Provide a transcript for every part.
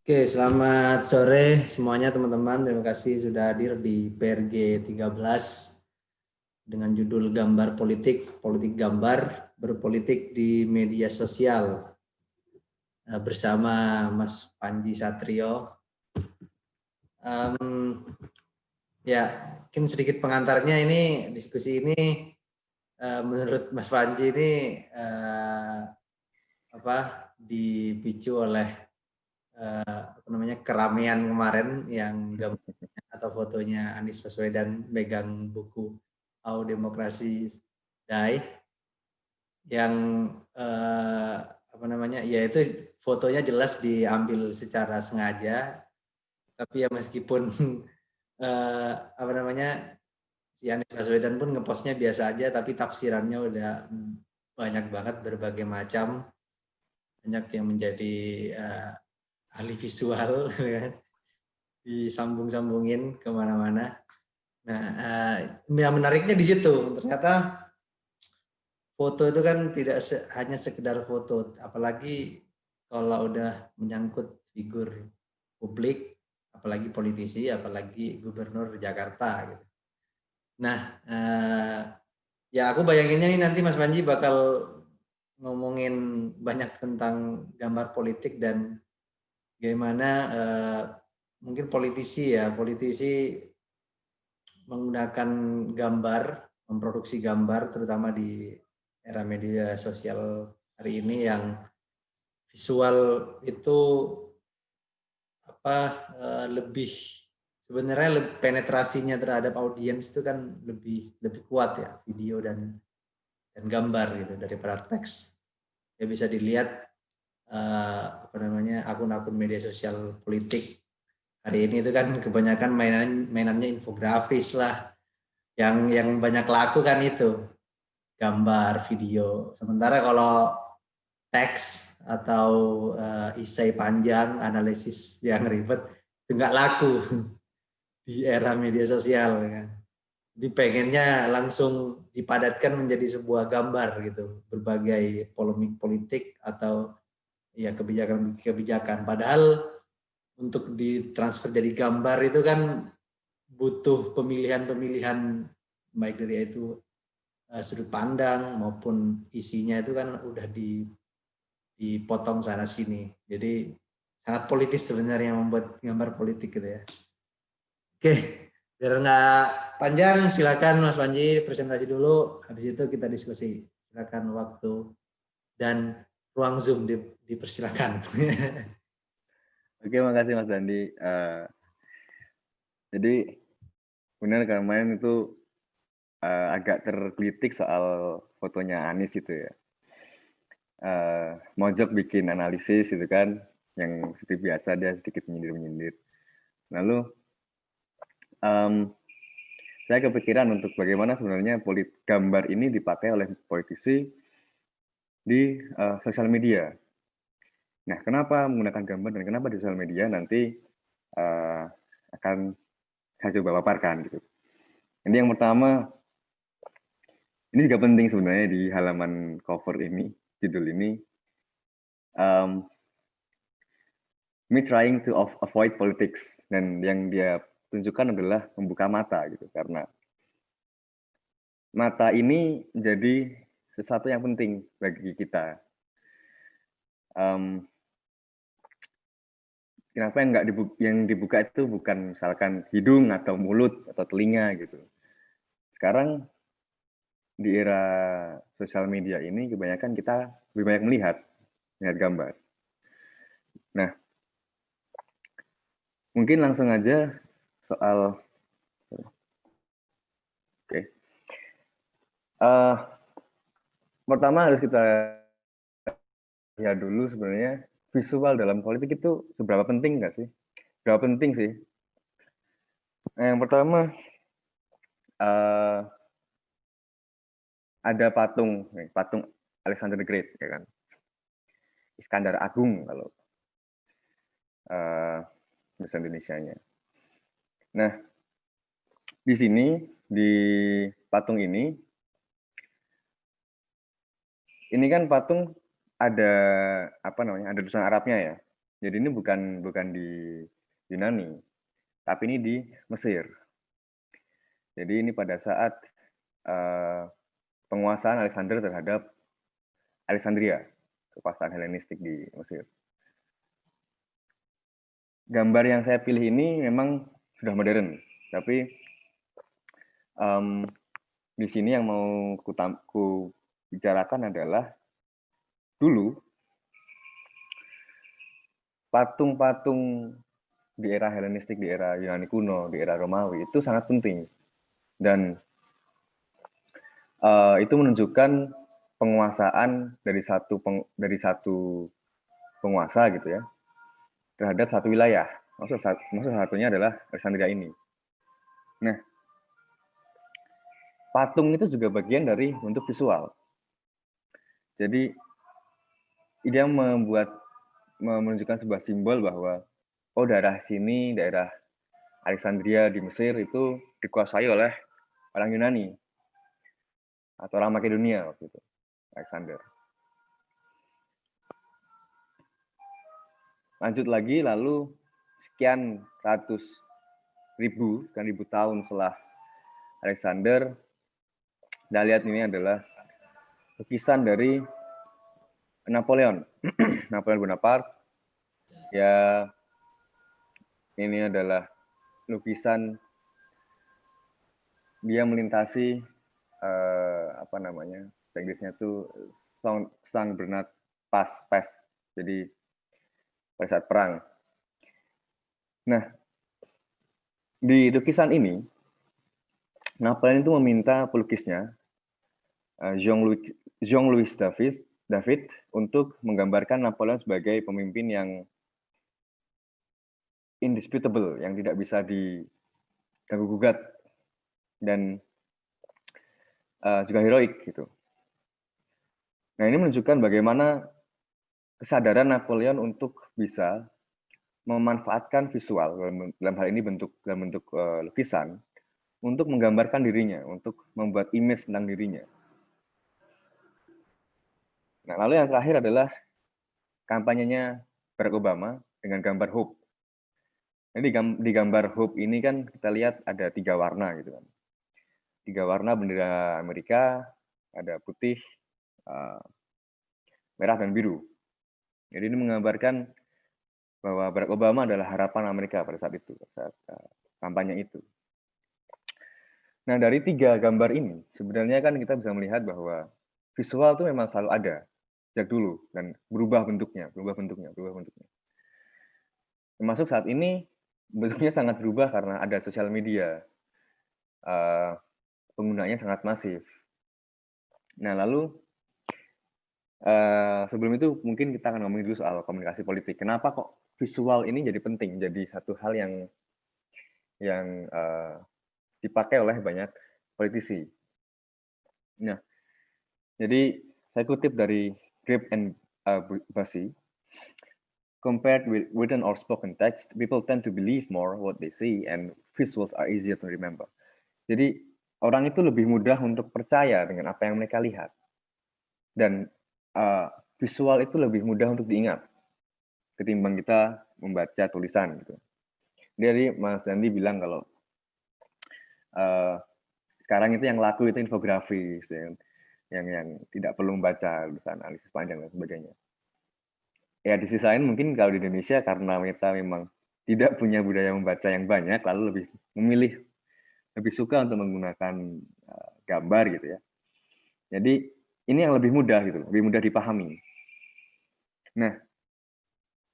Oke, selamat sore semuanya teman-teman. Terima kasih sudah hadir di PRG 13 dengan judul Gambar Politik, Politik Gambar, Berpolitik di Media Sosial bersama Mas Panji Satrio. Ya, mungkin sedikit pengantarnya ini diskusi ini menurut Mas Panji ini dipicu oleh keramaian kemarin yang gambarnya atau fotonya Anies Baswedan megang buku How Democracy Die yang ya itu fotonya jelas diambil secara sengaja, tapi ya meskipun si Anies Baswedan pun ngepostnya biasa aja, tapi tafsirannya udah banyak banget, berbagai macam, banyak yang menjadi ahli visual kan, disambung-sambungin kemana-mana. Nah, yang menariknya di situ ternyata foto itu kan tidak hanya sekedar foto, apalagi kalau udah menyangkut figur publik, apalagi politisi, apalagi gubernur Jakarta gitu. Nah, ya aku bayanginnya nih nanti Mas Panji bakal ngomongin banyak tentang gambar politik dan bagaimana mungkin politisi menggunakan gambar, memproduksi gambar, terutama di era media sosial hari ini yang visual itu lebih sebenarnya penetrasinya terhadap audiens itu kan lebih kuat ya, video dan gambar gitu daripada teks. Ya bisa dilihat akun-akun media sosial politik hari ini itu kan kebanyakan mainannya infografis lah, yang banyak laku kan itu gambar, video. Sementara kalau teks atau isai panjang, analisis yang ribet itu nggak laku di era media sosial kan. Jadi pengennya langsung dipadatkan menjadi sebuah gambar gitu, berbagai polemik politik atau ya kebijakan. Padahal untuk ditransfer jadi gambar itu kan butuh pemilihan baik dari itu sudut pandang maupun isinya itu kan udah dipotong sana sini. Jadi sangat politis sebenarnya membuat gambar politik gitu ya. Oke, biar nggak panjang, silakan Mas Panji presentasi dulu. Habis itu kita diskusi. Silakan waktu dan ruang Zoom dipersilakan. Oke, makasih Mas Dandi. Jadi benar kemarin itu agak tergelitik soal fotonya Anies itu ya. Mojok bikin analisis itu kan, yang seperti biasa dia sedikit menyindir-menyindir. Lalu saya kepikiran untuk bagaimana sebenarnya gambar ini dipakai oleh politisi di sosial media. Nah, kenapa menggunakan gambar dan kenapa di sosial media nanti akan saya coba paparkan gitu. Jadi yang pertama, ini juga penting sebenarnya di halaman cover ini, judul ini, me trying to avoid politics, dan yang dia tunjukkan adalah membuka mata gitu, karena mata ini jadi sesuatu yang penting bagi kita. Kenapa yang dibuka itu bukan misalkan hidung atau mulut atau telinga gitu. Sekarang di era sosial media ini kebanyakan kita lebih banyak melihat gambar. Nah, mungkin langsung aja soal pertama harus kita lihat dulu sebenarnya visual dalam politik itu seberapa penting nggak sih? Seberapa penting sih? Nah, yang pertama ada patung Alexander the Great, ya kan? Iskandar Agung kalau bahasa Indonesianya. Nah, di sini di patung ini kan patung ada ada tulisan Arabnya ya. Jadi ini bukan di Yunani, tapi ini di Mesir. Jadi ini pada saat penguasaan Alexander terhadap Alexandria, kekuasaan Helenistik di Mesir. Gambar yang saya pilih ini memang sudah modern, tapi di sini yang mau ku bicarakan adalah dulu patung-patung di era Helenistik, di era Yunani kuno, di era Romawi itu sangat penting, dan itu menunjukkan penguasaan dari satu penguasa gitu ya terhadap satu wilayah. Maksud satunya adalah Alexandria ini. Nah, patung itu juga bagian dari bentuk visual. Jadi dia menunjukkan sebuah simbol bahwa daerah sini, daerah Alexandria di Mesir itu dikuasai oleh orang Yunani atau orang Makedonia waktu itu, Alexander. Lanjut lagi, lalu sekian ribu tahun setelah Alexander, kita lihat ini adalah lukisan dari Napoleon. Napoleon Bonaparte. Ya, ini adalah lukisan dia melintasi Inggrisnya itu Saint Bernard Pass. Jadi pada saat perang. Nah, di lukisan ini Napoleon itu meminta pelukisnya Jean-Louis David untuk menggambarkan Napoleon sebagai pemimpin yang indisputable, yang tidak bisa diganggu gugat dan juga heroik gitu. Nah, ini menunjukkan bagaimana kesadaran Napoleon untuk bisa memanfaatkan visual dalam hal ini dalam bentuk lukisan untuk menggambarkan dirinya, untuk membuat image tentang dirinya. Nah, lalu yang terakhir adalah kampanyenya Barack Obama dengan gambar hope. Jadi di gambar hope ini kan kita lihat ada 3 warna gitu kan. 3 warna bendera Amerika, ada putih, merah dan biru. Jadi ini menggambarkan bahwa Barack Obama adalah harapan Amerika pada saat itu, saat kampanye itu. Nah, dari 3 gambar ini sebenarnya kan kita bisa melihat bahwa visual itu memang selalu ada sejak dulu dan berubah bentuknya. Termasuk saat ini bentuknya sangat berubah karena ada sosial media. Penggunanya sangat masif. Nah, lalu sebelum itu mungkin kita akan ngomongin dulu soal komunikasi politik. Kenapa kok visual ini jadi penting, jadi satu hal yang dipakai oleh banyak politisi. Nah, jadi saya kutip dari Grip and Basi. Compared with written or spoken text, people tend to believe more what they see and visuals are easier to remember. Jadi orang itu lebih mudah untuk percaya dengan apa yang mereka lihat. Dan visual itu lebih mudah untuk diingat ketimbang kita membaca tulisan gitu. Jadi Mas Dandi bilang kalau sekarang itu yang laku itu infografis, yang tidak perlu membaca tulisan, analisis panjang dan sebagainya. Ya di sisi lain mungkin kalau di Indonesia karena kita memang tidak punya budaya membaca yang banyak, lalu lebih suka untuk menggunakan gambar gitu ya. Jadi ini yang lebih mudah gitu, lebih mudah dipahami. Nah,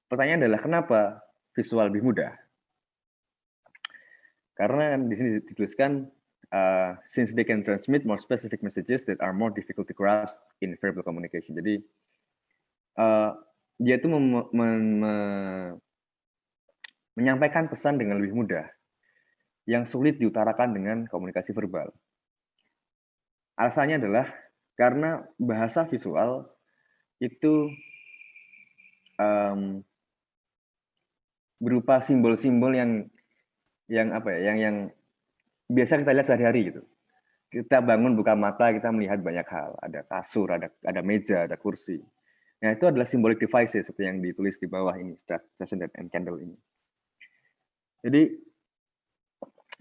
pertanyaan adalah kenapa visual lebih mudah? Karena di sini dituliskan since they can transmit more specific messages that are more difficult to grasp in verbal communication. Jadi dia itu menyampaikan pesan dengan lebih mudah yang sulit diutarakan dengan komunikasi verbal. Alasannya adalah karena bahasa visual itu berupa simbol-simbol yang biasa kita lihat sehari-hari gitu. Kita bangun buka mata kita melihat banyak hal, ada kasur, ada meja, ada kursi. Nah, itu adalah symbolic devices seperti yang ditulis di bawah ini, Session and Candle ini. Jadi,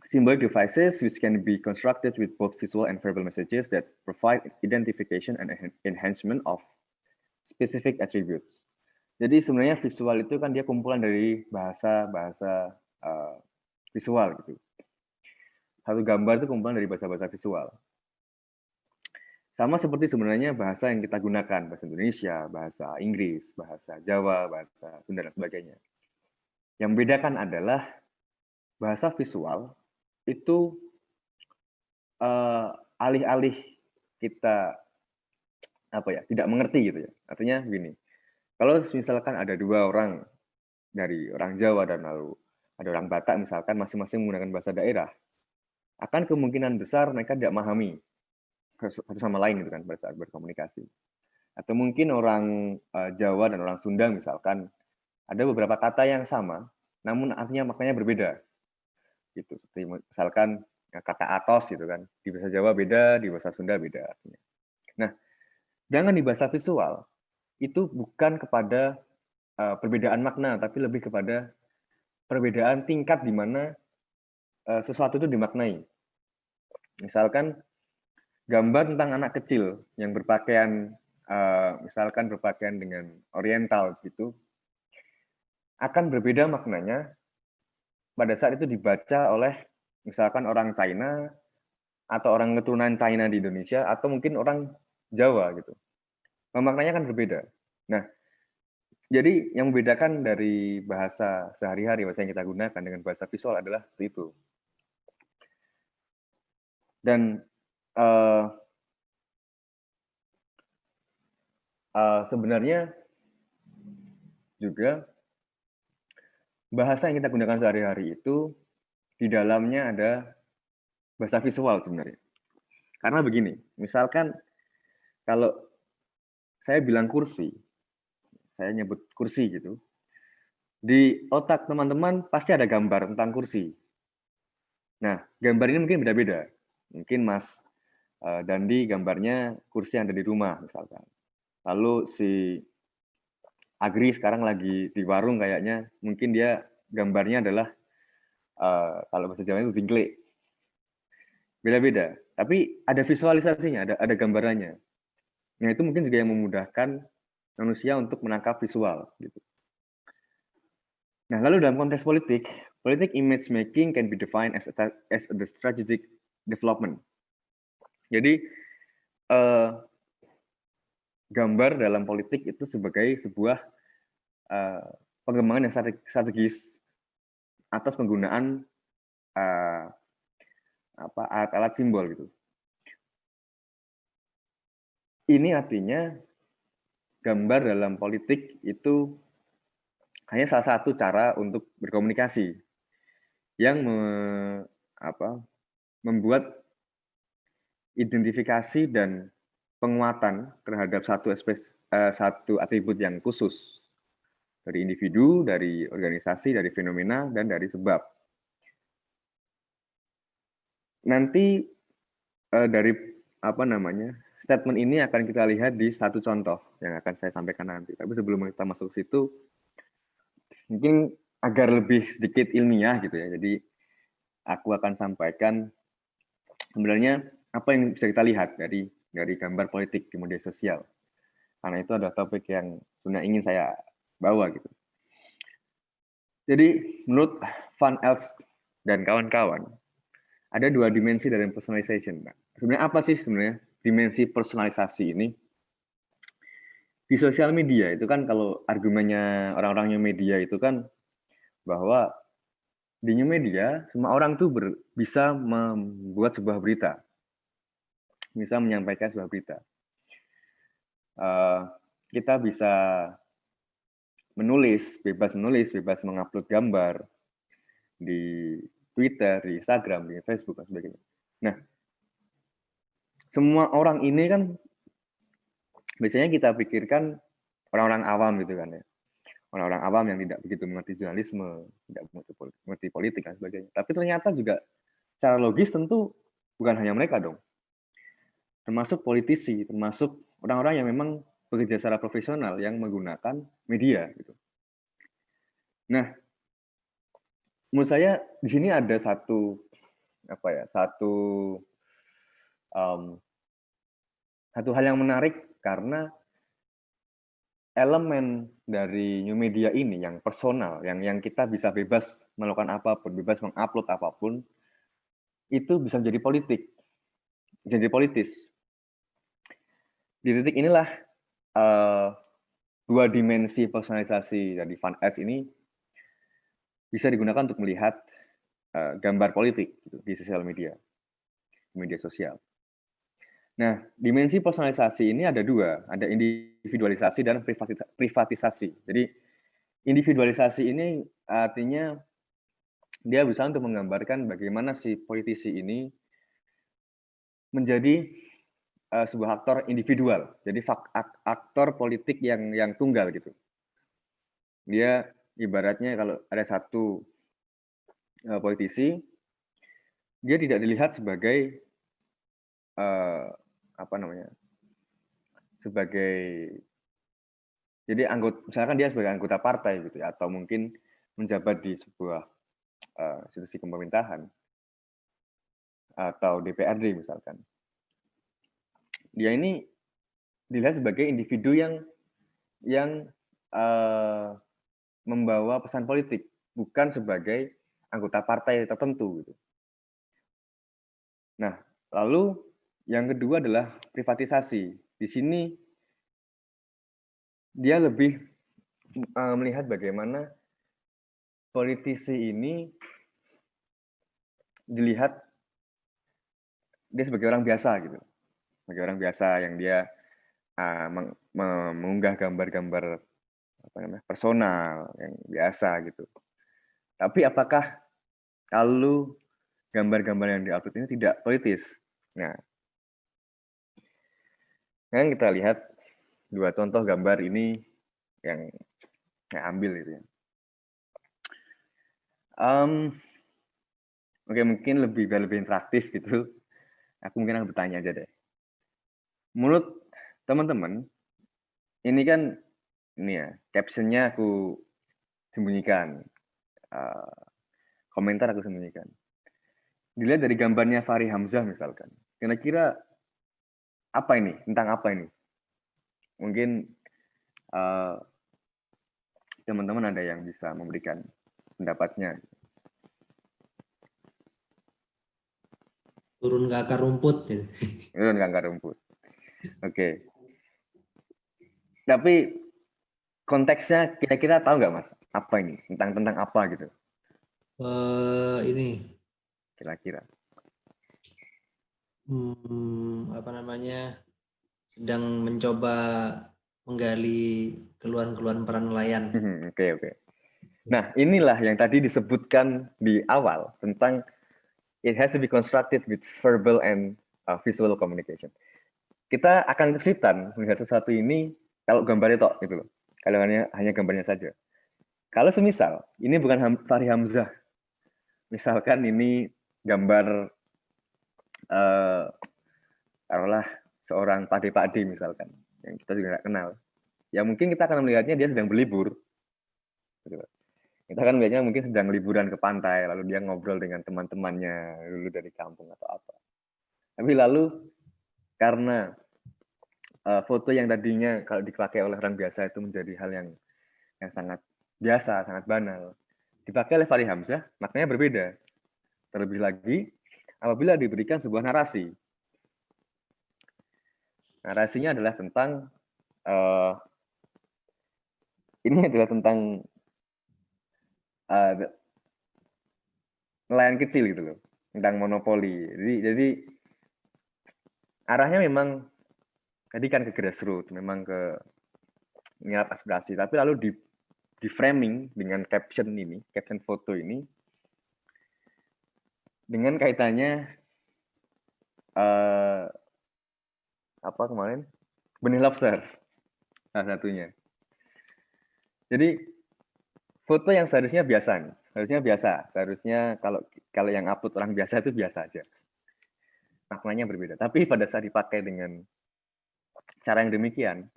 symbolic devices which can be constructed with both visual and verbal messages that provide identification and enhancement of specific attributes. Jadi sebenarnya visual itu kan dia kumpulan dari bahasa-bahasa visual gitu. Satu gambar itu kumpulan dari bahasa-bahasa visual. Sama seperti sebenarnya bahasa yang kita gunakan, bahasa Indonesia, bahasa Inggris, bahasa Jawa, bahasa Sunda, dan sebagainya. Yang membedakan adalah bahasa visual itu alih-alih kita tidak mengerti gitu ya. Artinya begini, kalau misalkan ada dua orang dari orang Jawa dan lalu ada orang Batak misalkan masing-masing menggunakan bahasa daerah, akan kemungkinan besar mereka tidak memahami satu sama lain gitu kan pada saat berkomunikasi. Atau mungkin orang Jawa dan orang Sunda misalkan ada beberapa kata yang sama, namun artinya maknanya berbeda. Gitu. Seperti misalkan kata atos gitu kan, di bahasa Jawa beda, di bahasa Sunda beda artinya. Nah, sedangkan di bahasa visual itu bukan kepada perbedaan makna, tapi lebih kepada perbedaan tingkat di mana sesuatu itu dimaknai. Misalkan gambar tentang anak kecil yang berpakaian, misalkan berpakaian dengan oriental gitu, akan berbeda maknanya pada saat itu dibaca oleh misalkan orang China atau orang keturunan China di Indonesia atau mungkin orang Jawa gitu. Maknanya kan berbeda. Nah, jadi yang membedakan dari bahasa sehari-hari, bahasa yang kita gunakan dengan bahasa visual adalah itu. Dan sebenarnya juga bahasa yang kita gunakan sehari-hari itu di dalamnya ada bahasa visual sebenarnya. Karena begini, misalkan kalau saya bilang kursi, saya nyebut kursi gitu, di otak teman-teman pasti ada gambar tentang kursi. Nah, gambar ini mungkin beda-beda. Mungkin Mas Dandi gambarnya kursi yang ada di rumah misalkan. Lalu si Agri sekarang lagi di warung kayaknya, mungkin dia gambarnya adalah kalau bahasa Jawa itu bingklek. Beda-beda, tapi ada visualisasinya, ada gambarannya. Nah, itu mungkin juga yang memudahkan manusia untuk menangkap visual gitu. Nah, lalu dalam konteks politik image making can be defined as the strategic development. Jadi gambar dalam politik itu sebagai sebuah pengembangan yang strategis atas penggunaan alat-alat simbol gitu. Ini artinya gambar dalam politik itu hanya salah satu cara untuk berkomunikasi yang membuat identifikasi dan penguatan terhadap satu atribut yang khusus dari individu, dari organisasi, dari fenomena, dan dari sebab. Nanti dari statement ini akan kita lihat di satu contoh yang akan saya sampaikan nanti. Tapi sebelum kita masuk ke situ, mungkin agar lebih sedikit ilmiah gitu ya. Jadi aku akan sampaikan sebenarnya apa yang bisa kita lihat dari gambar politik di media sosial. Karena itu adalah topik yang sebenarnya ingin saya bawa gitu. Jadi menurut Van Els dan kawan-kawan, ada dua dimensi dari personalization. Sebenarnya apa sih sebenarnya dimensi personalisasi ini? Di sosial media itu kan kalau argumennya orang-orang new media itu kan bahwa di new media semua orang tuh bisa membuat sebuah berita, bisa menyampaikan sebuah berita. Kita bisa menulis, bebas mengupload gambar di Twitter, di Instagram, di Facebook, dan sebagainya. Nah, semua orang ini kan biasanya kita pikirkan orang-orang awam gitu kan ya. Orang-orang awam yang tidak begitu mengerti jurnalisme, tidak mengerti politik, dan sebagainya. Tapi ternyata juga secara logis tentu bukan hanya mereka dong. Termasuk politisi, termasuk orang-orang yang memang bekerja secara profesional yang menggunakan media gitu. Nah, menurut saya di sini ada satu um, satu hal yang menarik karena elemen dari new media ini yang personal, yang kita bisa bebas melakukan apapun, bebas mengupload apapun, itu bisa menjadi politis. Di titik inilah dua dimensi personalisasi dari Van Ads ini bisa digunakan untuk melihat gambar politik gitu, di sosial media sosial. Nah, dimensi personalisasi ini ada dua, ada individualisasi dan privatisasi. Jadi, individualisasi ini artinya dia berusaha untuk menggambarkan bagaimana si politisi ini menjadi sebuah aktor individual, jadi aktor politik yang tunggal gitu. Dia ibaratnya kalau ada satu politisi, dia tidak dilihat sebagai jadi misalkan dia sebagai anggota partai gitu ya, atau mungkin menjabat di sebuah institusi pemerintahan atau DPRD misalkan. Dia ini dilihat sebagai individu yang membawa pesan politik, bukan sebagai anggota partai tertentu gitu. Nah, lalu yang kedua adalah privatisasi. Di sini dia lebih melihat bagaimana politisi ini dilihat dia sebagai orang biasa gitu, sebagai orang biasa yang dia mengunggah gambar-gambar personal yang biasa gitu. Tapi apakah lalu gambar-gambar yang diupload ini tidak politis? Nah, kan kita lihat dua contoh gambar ini yang ambil gitu ya. Oke, mungkin lebih interaktif gitu. Aku mungkin akan bertanya aja deh. Menurut teman-teman, ini kan captionnya aku sembunyikan, komentar aku sembunyikan. Dilihat dari gambarnya Fahri Hamzah misalkan, kira-kira apa ini? Tentang apa ini? Mungkin teman-teman ada yang bisa memberikan pendapatnya. Turun ke akar rumput. Turun ke akar rumput. Oke. Tapi konteksnya kira-kira tahu nggak Mas? Apa ini? Tentang apa gitu? Ini Kira-kira. Apa namanya? Sedang mencoba menggali keluhan-keluhan para nelayan. Oke. Nah, inilah yang tadi disebutkan di awal tentang it has to be constructed with verbal and visual communication. Kita akan kesulitan melihat sesuatu ini kalau gambarnya tok gitu loh. Kalau hanya gambarnya saja. Kalau semisal ini bukan Fahri Hamzah, misalkan ini gambar taruhlah seorang pade-pade misalkan, yang kita juga nggak kenal. Ya mungkin kita akan melihatnya dia sedang berlibur. Gitu. Kita kan melihatnya mungkin sedang liburan ke pantai, lalu dia ngobrol dengan teman-temannya dulu dari kampung atau apa. Tapi lalu karena foto yang tadinya kalau dipakai oleh orang biasa itu menjadi hal yang sangat biasa, sangat banal, dipakai oleh Fahri Hamzah, maknanya berbeda. Terlebih lagi apabila diberikan sebuah narasi. Narasinya adalah tentang ini adalah tentang nelayan kecil gitu loh, tentang monopoli. Jadi arahnya memang tadi kan ke grassroots, memang ke menyerap aspirasi, tapi lalu di framing dengan caption foto ini dengan kaitannya apa kemarin benih lobster salah satunya. Jadi foto yang seharusnya biasa, seharusnya kalau yang upload orang biasa itu biasa aja, maknanya berbeda. Tapi pada saat dipakai dengan cara yang demikian,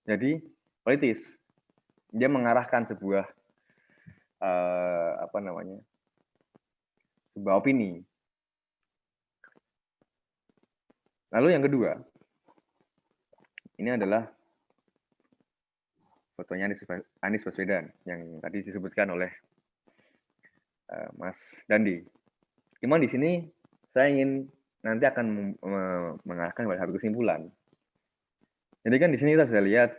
Jadi politis, dia mengarahkan sebuah sebuah opini. Lalu yang kedua, ini adalah fotonya Anies Baswedan yang tadi disebutkan oleh Mas Dandi. Cuma di sini saya ingin nanti akan mengarahkan pada satu kesimpulan. Jadi kan di sini kita bisa lihat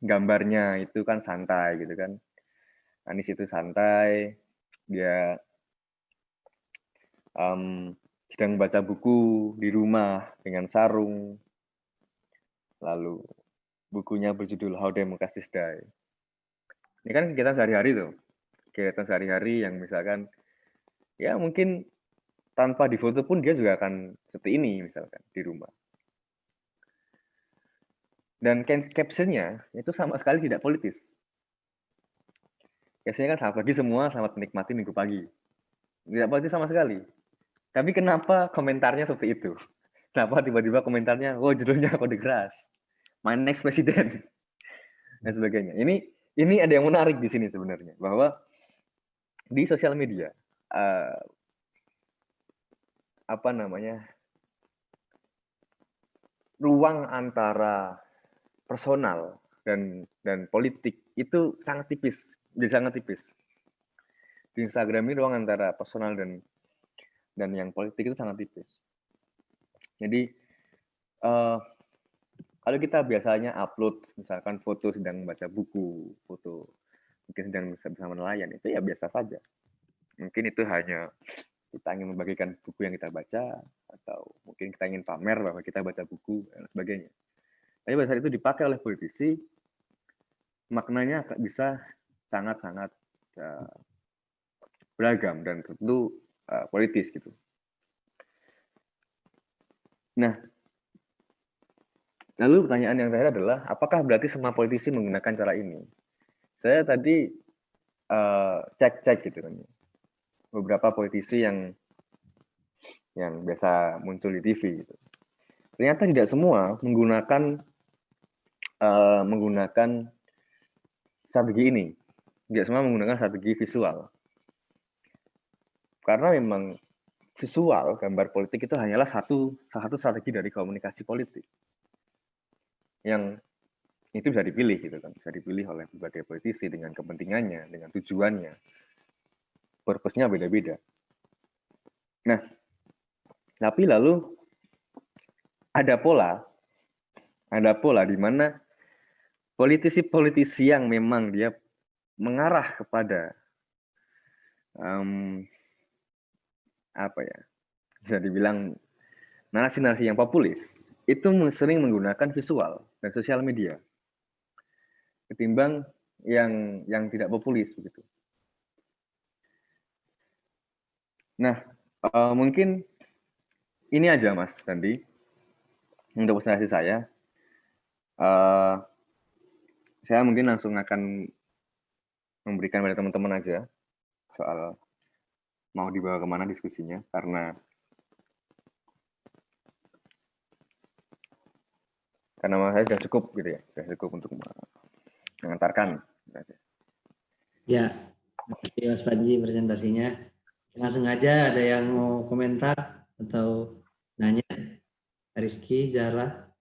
gambarnya itu kan santai gitu kan. Anies itu santai, dia sedang baca buku di rumah dengan sarung, lalu bukunya berjudul How Democracies Die. Ini kan kegiatan sehari-hari tuh, kegiatan sehari-hari yang misalkan ya mungkin tanpa difoto pun dia juga akan seperti ini misalkan di rumah. Dan captionnya itu sama sekali tidak politis. Biasanya kan selamat pagi semua, selamat menikmati minggu pagi. Tidak politis sama sekali. Tapi kenapa komentarnya seperti itu? Kenapa tiba-tiba komentarnya, oh judulnya kode keras, my next president, dan sebagainya. Ini ada yang menarik di sini sebenarnya, bahwa di sosial media, ruang antara personal dan politik itu sangat tipis, sangat tipis. Di Instagram ini ruang antara personal dan yang politik itu sangat tipis. Jadi kalau kita biasanya upload misalkan foto sedang baca buku, foto mungkin sedang bersama nelayan, itu ya biasa saja. Mungkin itu hanya kita ingin membagikan buku yang kita baca, atau mungkin kita ingin pamer bahwa kita baca buku dan sebagainya. Tapi pada saat itu dipakai oleh politisi, maknanya bisa sangat-sangat beragam dan tentu politis gitu. Nah, lalu pertanyaan yang terakhir adalah, apakah berarti semua politisi menggunakan cara ini? Saya tadi cek gitu kan, beberapa politisi yang biasa muncul di TV gitu. Ternyata tidak semua menggunakan strategi ini. Tidak semua menggunakan strategi visual. Karena memang visual, gambar politik itu hanyalah salah satu strategi dari komunikasi politik. Yang itu bisa dipilih gitu kan, bisa dipilih oleh berbagai politisi dengan kepentingannya, dengan tujuannya. Purpose-nya beda-beda. Nah, tapi lalu ada pola di mana politisi-politisi yang memang dia mengarah kepada bisa dibilang narasi-narasi yang populis, itu sering menggunakan visual dan sosial media ketimbang yang tidak populis begitu. Nah, mungkin ini aja Mas Dandi untuk presentasi saya. Saya mungkin langsung akan memberikan pada teman-teman aja soal mau dibawa kemana diskusinya, karena saya sudah cukup gitu ya, sudah cukup untuk mengantarkan. Ya, terima kasih Mas Panji presentasinya. Langsung aja ada yang mau komentar atau nanya? Rizky, Zara.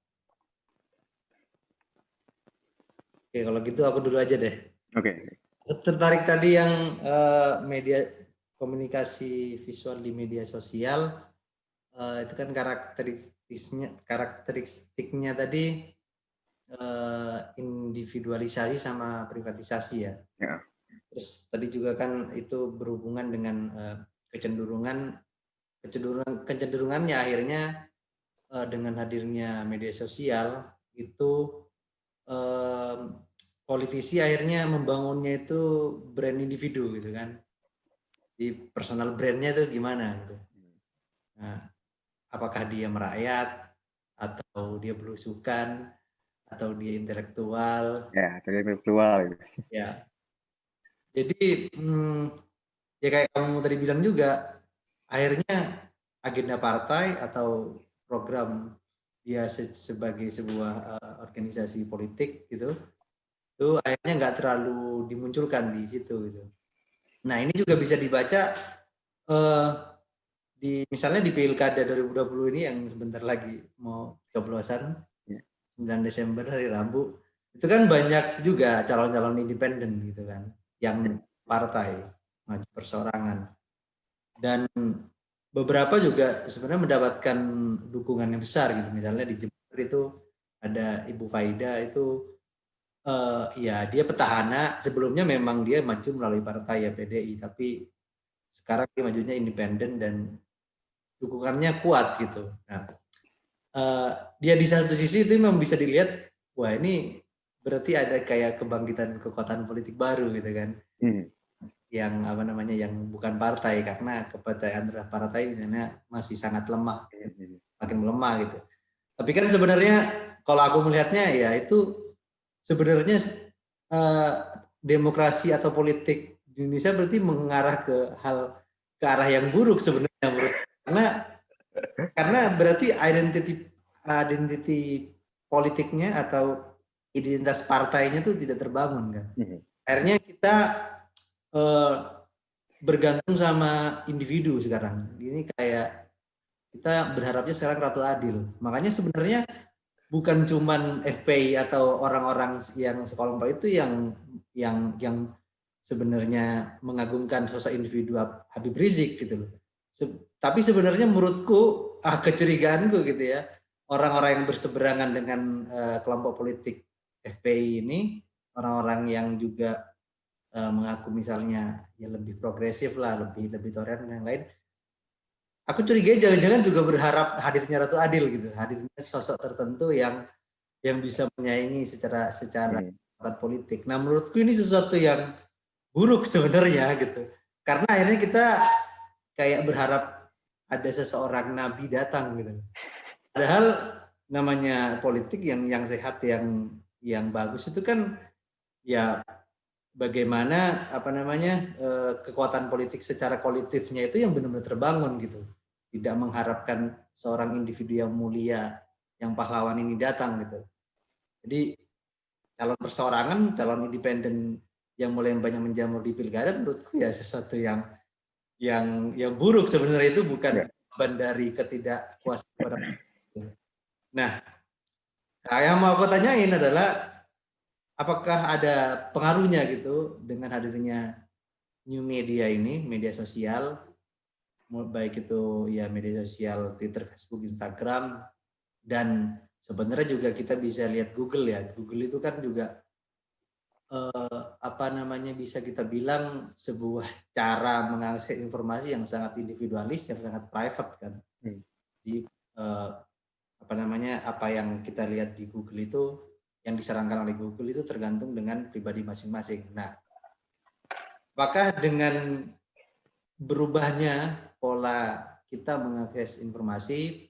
Oke, kalau gitu aku dulu aja deh. Oke. Tertarik tadi yang media komunikasi visual di media sosial, itu kan karakteristiknya tadi individualisasi sama privatisasi ya. Ya. Terus tadi juga kan itu berhubungan dengan kecenderungannya akhirnya dengan hadirnya media sosial itu politisi akhirnya membangunnya itu brand individu gitu kan, di personal brandnya itu gimana gitu. Nah, apakah dia merakyat atau dia belusukan atau dia intelektual? Ya, dari intelektual. Ya, jadi ya kayak kamu tadi bilang juga, akhirnya agenda partai atau program dia sebagai sebuah organisasi politik gitu, itu akhirnya nggak terlalu dimunculkan di situ gitu. Nah ini juga bisa dibaca eh, di misalnya di Pilkada 2020 ini yang sebentar lagi mau coblosan 9 Desember hari Rabu, itu kan banyak juga calon-calon independen gitu kan, yang partai maju perseorangan, dan beberapa juga sebenarnya mendapatkan dukungan yang besar gitu. Misalnya di Jember itu ada Ibu Faida itu ya dia petahana, sebelumnya memang dia maju melalui partai ya PDI, tapi sekarang dia majunya independen dan dukungannya kuat gitu. Nah, dia di satu sisi itu memang bisa dilihat, wah ini berarti ada kayak kebangkitan kekuatan politik baru gitu kan, yang apa namanya, yang bukan partai, karena kepercayaan terhadap partai misalnya masih sangat lemah, makin melemah gitu. Tapi kan sebenarnya kalau aku melihatnya ya itu sebenarnya eh, demokrasi atau politik di Indonesia berarti mengarah ke arah yang buruk sebenarnya menurut, karena berarti identiti politiknya atau identitas partainya tuh tidak terbangun kan. Akhirnya kita eh, bergantung sama individu sekarang. Ini kayak kita berharapnya sekarang Ratu Adil. Makanya sebenarnya bukan cuman FPI atau orang-orang yang sekelompok itu yang sebenarnya mengagumkan sosok individu Habib Rizik gitu loh. Tapi sebenarnya menurutku kecurigaanku gitu ya, orang-orang yang berseberangan dengan kelompok politik FPI ini, orang-orang yang juga mengaku misalnya ya lebih progresif lah, lebih toleran dan yang lain. Aku curiga jangan-jangan juga berharap hadirnya Ratu Adil gitu, hadirnya sosok tertentu yang bisa menyaingi secara politik. Nah menurutku ini sesuatu yang buruk sebenarnya gitu, karena akhirnya kita kayak berharap ada seseorang nabi datang gitu. Padahal namanya politik yang sehat, yang bagus itu kan ya bagaimana apa namanya kekuatan politik secara kolektifnya itu yang benar-benar terbangun gitu. Tidak mengharapkan seorang individu yang mulia, yang pahlawan ini datang gitu. Jadi calon perseorangan, calon independen yang mulai banyak menjamur di pilkada menurutku ya sesuatu yang buruk sebenarnya, itu bukan beban dari ketidakpuasan orang. Nah, yang mau aku tanyain adalah apakah ada pengaruhnya gitu dengan hadirnya new media ini, media sosial, baik itu ya media sosial Twitter, Facebook, Instagram, dan sebenarnya juga kita bisa lihat Google ya. Google itu kan juga apa namanya, bisa kita bilang sebuah cara mengakses informasi yang sangat individualis, yang sangat private kan. Di apa namanya, apa yang kita lihat di Google itu, yang disarankan oleh Google itu tergantung dengan pribadi masing-masing. Nah, apakah dengan berubahnya pola kita mengakses informasi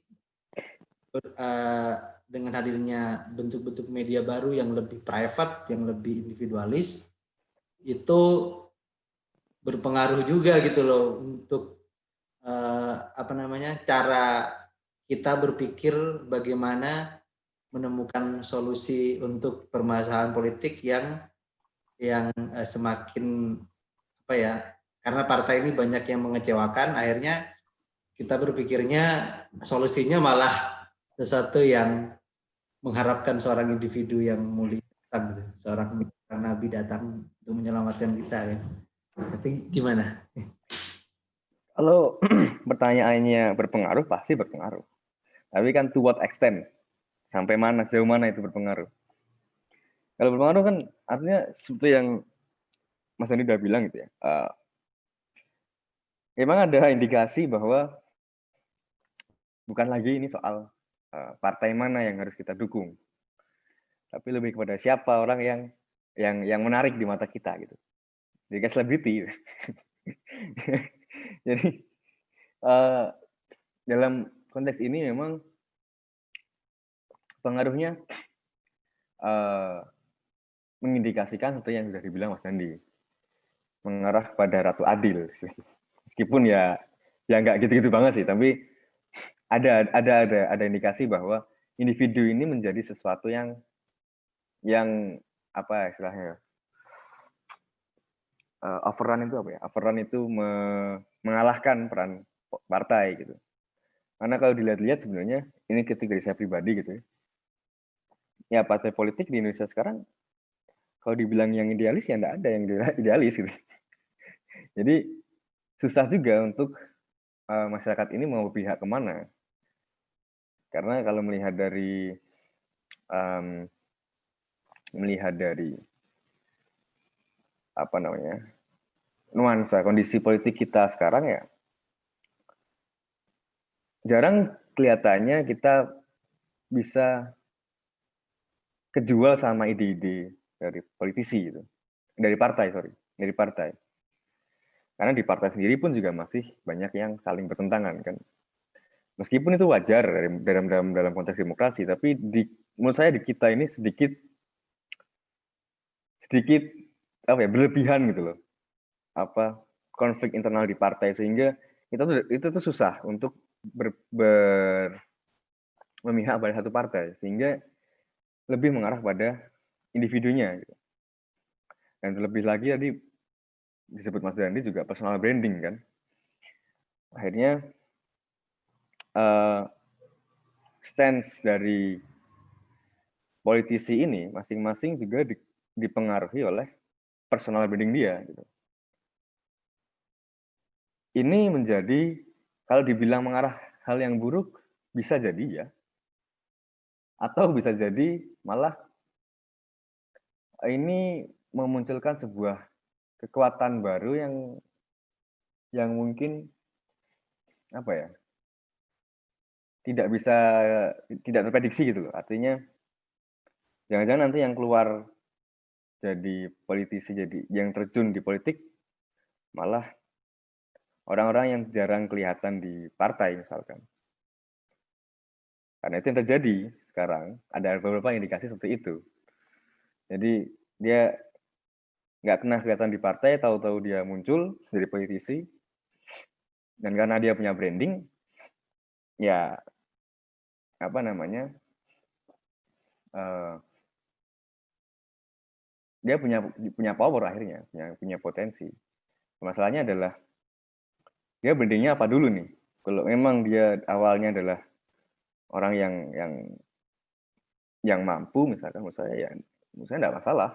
dengan hadirnya bentuk-bentuk media baru yang lebih private, yang lebih individualis, itu berpengaruh juga gitu loh untuk apa namanya, cara kita berpikir bagaimana menemukan solusi untuk permasalahan politik yang semakin apa ya, karena partai ini banyak yang mengecewakan, akhirnya kita berpikirnya solusinya malah sesuatu yang mengharapkan seorang individu yang mulia datang, gitu. Seorang nabi datang untuk menyelamatkan kita ya. Itu gimana? Kalau pertanyaannya berpengaruh, pasti berpengaruh. Tapi kan to what extent? Sampai mana, sejauh mana itu berpengaruh? Kalau berpengaruh kan artinya seperti yang Mas Dani udah bilang gitu ya. Memang ada indikasi bahwa bukan lagi ini soal partai mana yang harus kita dukung, tapi lebih kepada siapa orang yang menarik di mata kita gitu. Jadi kayak selebriti. Jadi dalam konteks ini memang pengaruhnya mengindikasikan seperti yang sudah dibilang Mas Dandi, mengarah pada Ratu Adil. Meskipun ya nggak gitu-gitu banget sih, tapi ada indikasi bahwa individu ini menjadi sesuatu yang apa istilahnya, overrun itu apa ya? Overrun itu mengalahkan peran partai gitu. Karena kalau dilihat-lihat sebenarnya ini ketika saya pribadi gitu ya, partai politik di Indonesia sekarang kalau dibilang yang idealis ya enggak ada yang idealis gitu. Jadi susah juga untuk masyarakat ini mau berpihak kemana. Karena kalau melihat dari apa namanya, nuansa kondisi politik kita sekarang ya, jarang kelihatannya kita bisa kejual sama ide-ide dari politisi gitu, dari partai. Karena di partai sendiri pun juga masih banyak yang saling bertentangan kan. Meskipun itu wajar dalam konteks demokrasi, tapi menurut saya di kita ini sedikit apa ya, berlebihan gitu loh. Apa konflik internal di partai sehingga itu tuh susah untuk memihak pada satu partai, sehingga lebih mengarah pada individunya gitu. Dan terlebih lagi tadi disebut Mas Dandi juga personal branding kan. Akhirnya stance dari politisi ini masing-masing juga dipengaruhi oleh personal branding dia gitu. Ini menjadi, kalau dibilang mengarah hal yang buruk, bisa jadi ya. Atau bisa jadi malah ini memunculkan sebuah kekuatan baru yang mungkin apa ya, tidak terprediksi gitu loh. Artinya jangan-jangan nanti yang keluar jadi politisi, jadi yang terjun di politik malah orang-orang yang jarang kelihatan di partai misalkan. Karena itu yang terjadi sekarang, ada beberapa indikasi seperti itu. Jadi dia nggak pernah kelihatan di partai, tahu-tahu dia muncul jadi politisi, dan karena dia punya branding, ya apa namanya, dia punya power akhirnya, punya potensi. Masalahnya adalah dia brandingnya apa dulu nih? Kalau memang dia awalnya adalah orang yang mampu misalkan, menurut saya nggak masalah.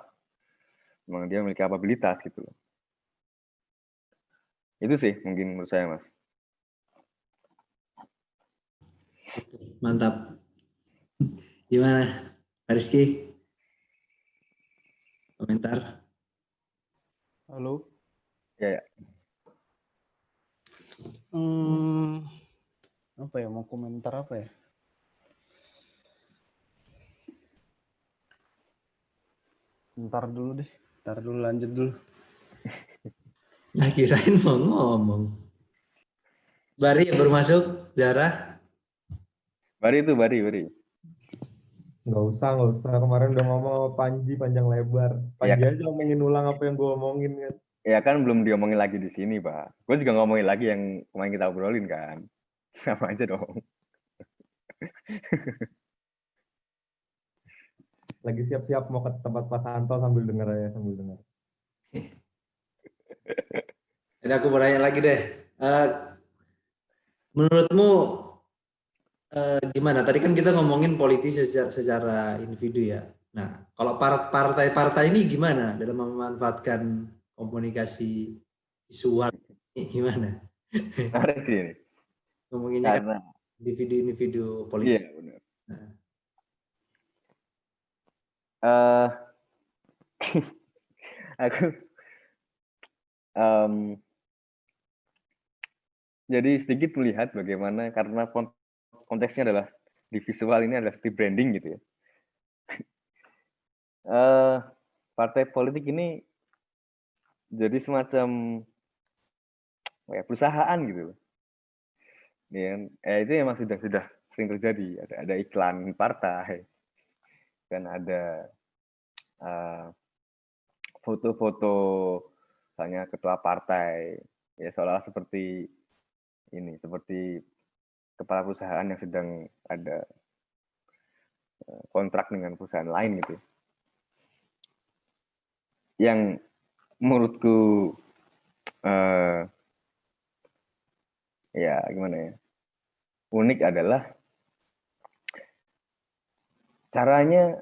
Memang dia memiliki kapabilitas gitu loh. Itu sih mungkin menurut saya, Mas. Mantap. Gimana, Pak Rizky? Komentar? Halo. Ya. Apa ya, mau komentar apa ya? Ntar dulu lanjut dulu. Nah, kirain mau ngomong. Bari baru masuk, Zara. Bari. Nggak usah. Kemarin udah ngomong sama Panji panjang lebar. Panji Ya, aja pengen ulang apa yang gue omongin kan. ya kan belum diomongin lagi di sini, Pak. Gue juga ngomongin lagi yang kemarin kita obrolin kan. Sama aja dong. Lagi siap-siap mau ke tempat Pak Santo sambil denger. Jadi aku mau tanya lagi deh. Menurutmu gimana? Tadi kan kita ngomongin politis secara individu ya. Nah, kalau partai-partai ini gimana dalam memanfaatkan komunikasi visual ini gimana? Menarik sih ini. Ngomonginnya kan Karena individu iya, politik. benar. Nah. Aku jadi sedikit melihat bagaimana, karena konteksnya adalah di visual ini adalah seperti branding gitu ya. Partai politik ini jadi semacam perusahaan gitu. Itu memang sudah sering terjadi. Ada iklan partai, kan ada foto-foto misalnya ketua partai, ya seolah-olah seperti kepala perusahaan yang sedang ada kontrak dengan perusahaan lain gitu. Yang menurutku ya gimana ya, unik adalah caranya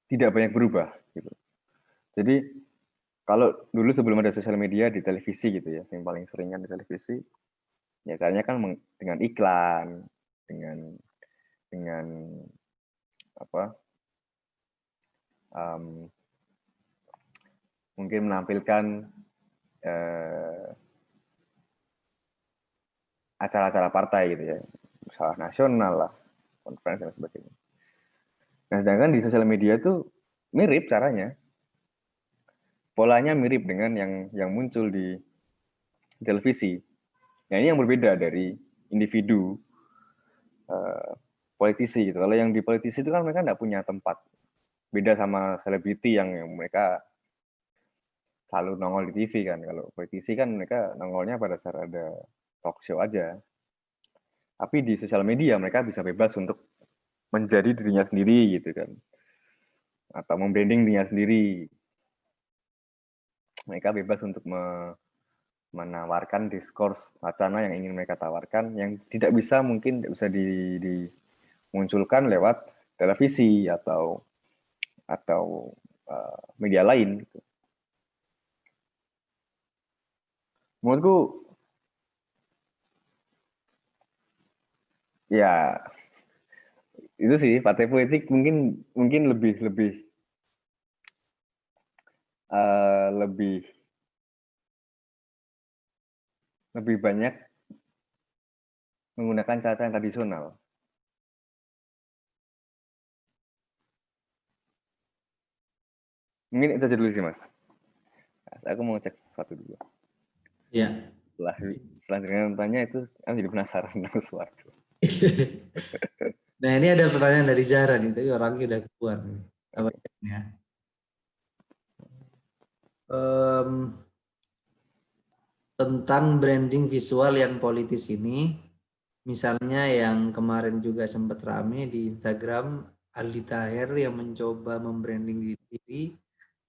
tidak banyak berubah gitu. Jadi kalau dulu sebelum ada sosial media di televisi gitu ya, yang paling sering kan di televisi, ya caranya kan dengan iklan, dengan apa, mungkin menampilkan acara-acara partai gitu ya, usaha nasional lah, konferensi dan sebagainya. Nah, sedangkan di sosial media tuh mirip caranya, polanya mirip dengan yang muncul di televisi. Nah, ini yang berbeda dari individu politisi gitu. Kalau yang di politisi itu kan mereka nggak punya tempat. Beda sama selebriti yang mereka selalu nongol di TV kan. Kalau politisi kan mereka nongolnya pada saat ada talk show aja. Tapi di sosial media mereka bisa bebas untuk menjadi dirinya sendiri gitu kan. Atau membranding dirinya sendiri. Mereka bebas untuk menawarkan diskurs wacana yang ingin mereka tawarkan yang tidak bisa dimunculkan lewat televisi atau media lain gitu. Menurutku ya itu sih, partai politik mungkin lebih banyak menggunakan cara yang tradisional. Mungkin itu aja dulu sih, Mas. Aku mau cek sesuatu dulu. Ya. Selanjutnya tanya itu, aku jadi penasaran dengan sesuatu. Nah, ini ada pertanyaan dari Zara nih, tapi orangnya udah keluar nih. Apa ya? Tentang branding visual yang politis ini, misalnya yang kemarin juga sempat rame di Instagram, Aldi Taher yang mencoba membranding diri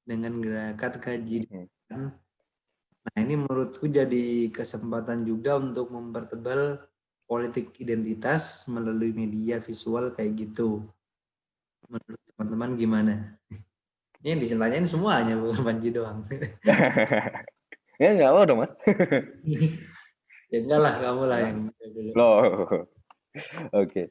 dengan gerakan kaji. Nah, ini menurutku jadi kesempatan juga untuk mempertebal politik identitas melalui media visual kayak gitu. Menurut teman-teman gimana? Ini yang ditanyain semuanya, bukan Panji doang. Ya nggak apa dong, Mas. Ya enggak lah, kamu lah yang loh. Oke.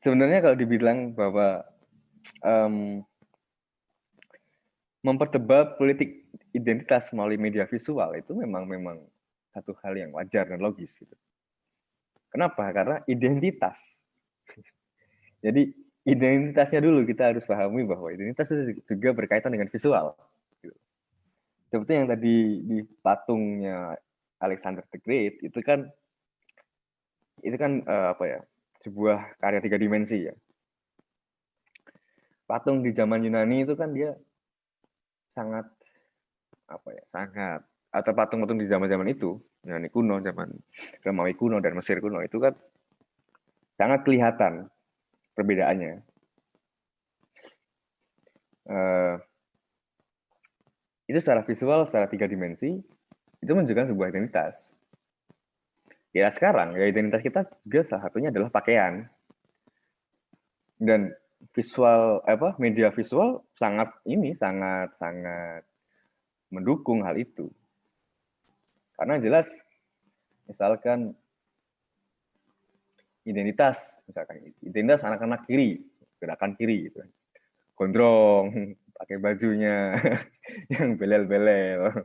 Sebenarnya kalau dibilang bahwa mempertebal politik identitas melalui media visual itu memang satu hal yang wajar dan logis gitu. Kenapa? Karena identitas. Jadi identitasnya dulu kita harus pahami bahwa identitas itu juga berkaitan dengan visual. Seperti yang tadi di patungnya Alexander the Great itu kan sebuah karya 3 dimensi ya. Patung di zaman Yunani itu kan dia sangat atau patung-patung di zaman-zaman itu, Yunani kuno, zaman Romawi kuno dan Mesir kuno itu kan sangat kelihatan perbedaannya. Itu secara visual, secara 3 dimensi, itu menunjukkan sebuah identitas. Ya sekarang, ya identitas kita juga salah satunya adalah pakaian. Dan media visual sangat mendukung hal itu. Karena jelas, misalkan identitas anak-anak kiri, gerakan kiri gitu. Gondrong, pakai bajunya yang belel-belel.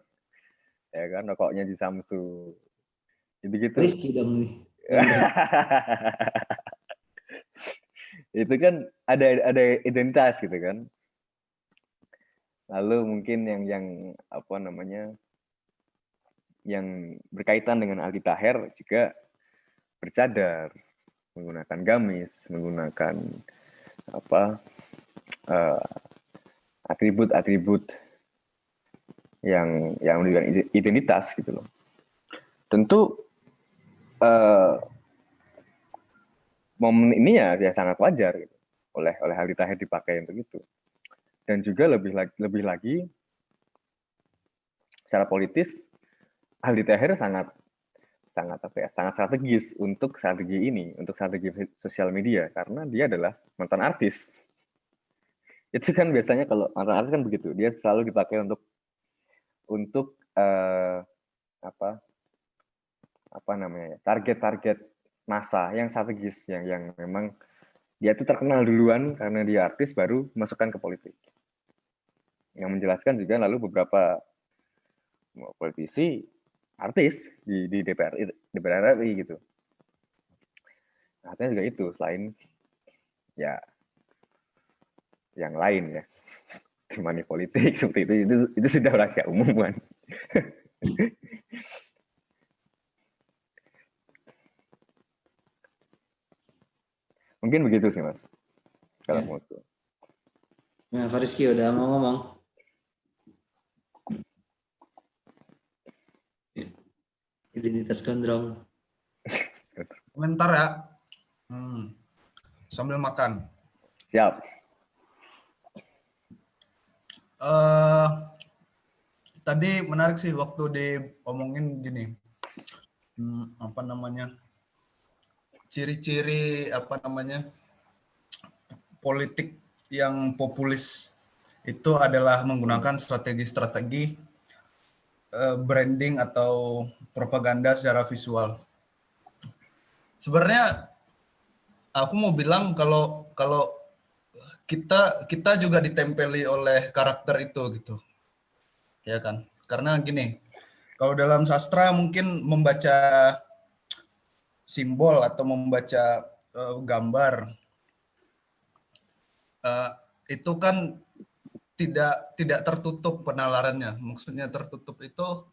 Ya kan, rokoknya di Samsu. Gitu-gitu. Rizky dong nih. Itu kan ada identitas gitu kan. Lalu mungkin yang berkaitan dengan Aldi Taher juga bercadar, menggunakan gamis, menggunakan atribut-atribut yang menunjukkan identitas gitu loh. Tentu momen ini ya sangat wajar gitu, oleh Aldi Taher dipakai untuk itu. Dan juga lebih lagi secara politis Aldi Taher sangat strategis untuk strategi sosial media, karena dia adalah mantan artis. Itu kan biasanya kalau mantan artis kan begitu, dia selalu dipakai untuk target-target massa yang strategis, yang memang dia itu terkenal duluan karena dia artis, baru masukkan ke politik. Yang menjelaskan juga lalu beberapa politisi artis di DPR RI gitu. Artinya juga itu, selain ya yang lain ya, money politik seperti itu sudah rahasia umum kan. Mungkin begitu sih Mas. Kalau mau tuh. Nah, Fariski udah mau ngomong. Identitas gondrong. Komentar ya. Sambil makan. Siap. Tadi menarik sih waktu diomongin gini. Ciri-ciri politik yang populis itu adalah menggunakan strategi-strategi branding atau propaganda secara visual. Sebenarnya aku mau bilang kalau kita juga ditempeli oleh karakter itu gitu. Ya kan? Karena gini, kalau dalam sastra mungkin membaca simbol atau membaca gambar itu kan tidak tertutup penalarannya. Maksudnya tertutup itu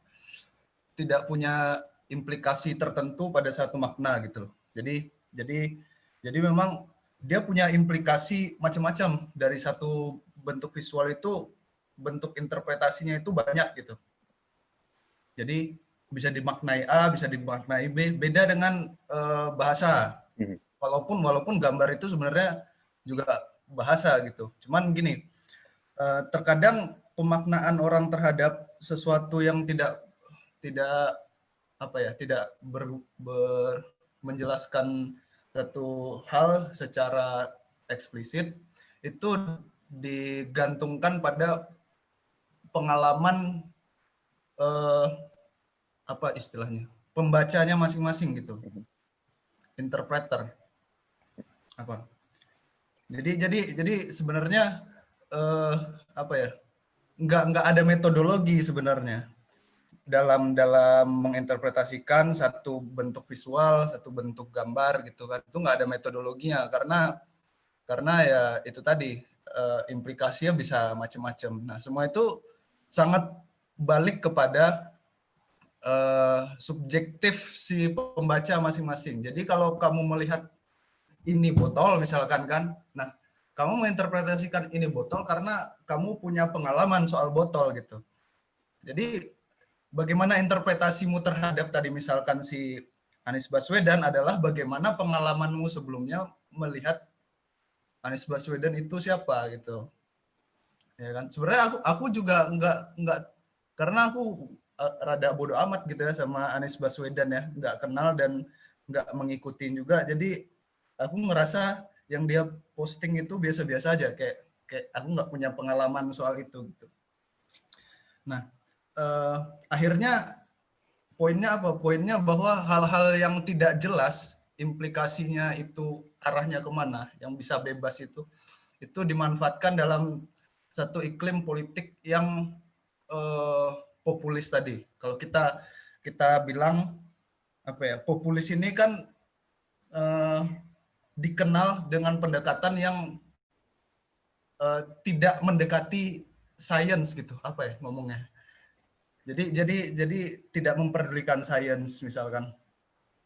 tidak punya implikasi tertentu pada satu makna gitu loh. Jadi memang dia punya implikasi macam-macam. Dari satu bentuk visual itu bentuk interpretasinya itu banyak gitu. Jadi bisa dimaknai A, bisa dimaknai B, beda dengan bahasa. Walaupun gambar itu sebenarnya juga bahasa gitu. Cuman gini, terkadang pemaknaan orang terhadap sesuatu yang tidak menjelaskan satu hal secara eksplisit itu digantungkan pada pengalaman pembacanya masing-masing gitu, interpreter jadi sebenarnya nggak ada metodologi sebenarnya dalam menginterpretasikan satu bentuk visual, satu bentuk gambar gitu kan. Itu nggak ada metodologinya karena ya itu tadi implikasinya bisa macam-macam. Nah, semua itu sangat balik kepada subjektif si pembaca masing-masing. Jadi kalau kamu melihat ini botol misalkan kan, nah kamu menginterpretasikan ini botol karena kamu punya pengalaman soal botol gitu. Jadi bagaimana interpretasimu terhadap tadi misalkan si Anies Baswedan adalah bagaimana pengalamanmu sebelumnya melihat Anies Baswedan itu siapa gitu. Ya kan? Sebenarnya aku juga enggak karena aku rada bodoh amat gitu ya sama Anies Baswedan ya, enggak kenal dan enggak mengikuti juga. Jadi aku ngerasa yang dia posting itu biasa-biasa aja, kayak aku nggak punya pengalaman soal itu gitu. Nah, akhirnya poinnya apa? Poinnya bahwa hal-hal yang tidak jelas implikasinya itu arahnya kemana, yang bisa bebas itu dimanfaatkan dalam satu iklim politik yang populis tadi. Kalau kita bilang populis ini kan dikenal dengan pendekatan yang tidak mendekati sains gitu, ngomongnya. Jadi tidak memperdulikan sains misalkan.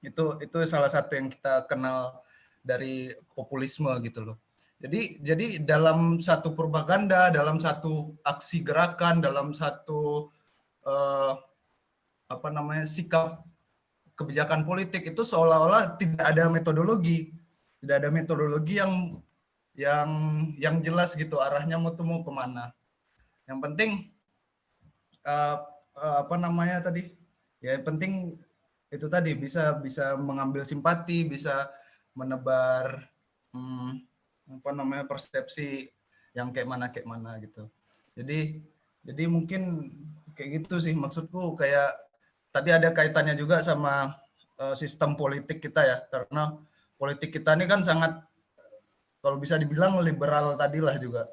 Itu salah satu yang kita kenal dari populisme gitu loh. Jadi dalam satu propaganda, dalam satu aksi gerakan, dalam satu eh, apa namanya, sikap kebijakan politik itu seolah-olah tidak ada metodologi, yang jelas gitu arahnya mau kemana. Yang penting apa namanya tadi, ya yang penting itu tadi bisa mengambil simpati, bisa menebar apa namanya, persepsi yang kayak mana gitu. Jadi mungkin kayak gitu sih maksudku, kayak tadi ada kaitannya juga sama sistem politik kita ya, karena politik kita ini kan sangat, kalau bisa dibilang liberal tadilah juga,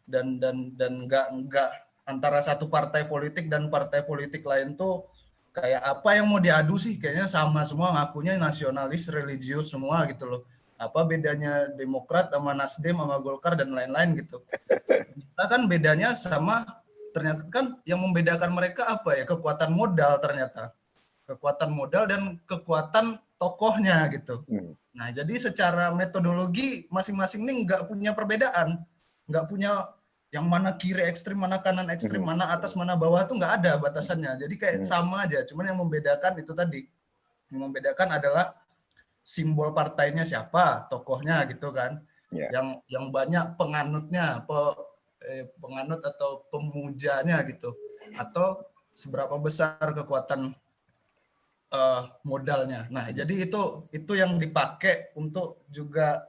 dan nggak antara satu partai politik dan partai politik lain tuh kayak apa yang mau diadu sih, kayaknya sama semua, ngakunya nasionalis, religius semua gitu loh. Apa bedanya Demokrat sama Nasdem sama Golkar dan lain-lain gitu. Kita kan bedanya sama, ternyata kan yang membedakan mereka apa ya, kekuatan modal ternyata. Kekuatan modal dan kekuatan tokohnya gitu. Nah, jadi secara metodologi masing-masing ini nggak punya perbedaan. Nggak punya yang mana kiri ekstrim, mana kanan ekstrim, mana atas, mana bawah tuh nggak ada batasannya. Jadi kayak sama aja. Cuman yang membedakan itu tadi. Yang membedakan adalah simbol partainya siapa, tokohnya gitu kan. Yang banyak penganutnya, penganut atau pemujanya gitu. Atau seberapa besar kekuatan modalnya. Nah, jadi itu yang dipakai untuk juga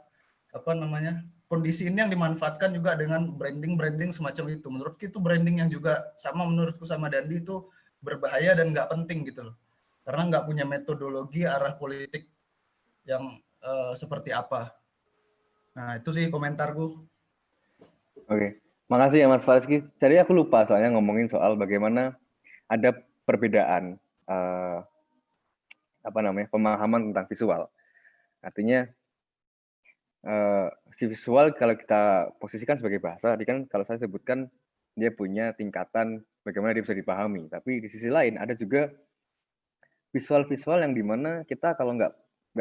apa namanya, kondisi ini yang dimanfaatkan juga dengan branding semacam itu. Menurutku itu branding yang juga sama, menurutku sama Dandi itu berbahaya dan nggak penting gitu loh. Karena nggak punya metodologi arah politik yang seperti apa. Nah, itu sih komentarku. Oke, makasih ya Mas Fariski. Jadi aku lupa soalnya ngomongin soal bagaimana ada perbedaan pemahaman tentang visual. Artinya si visual kalau kita posisikan sebagai bahasa, tadi kan kalau saya sebutkan dia punya tingkatan bagaimana dia bisa dipahami. Tapi di sisi lain ada juga visual-visual yang dimana kita kalau nggak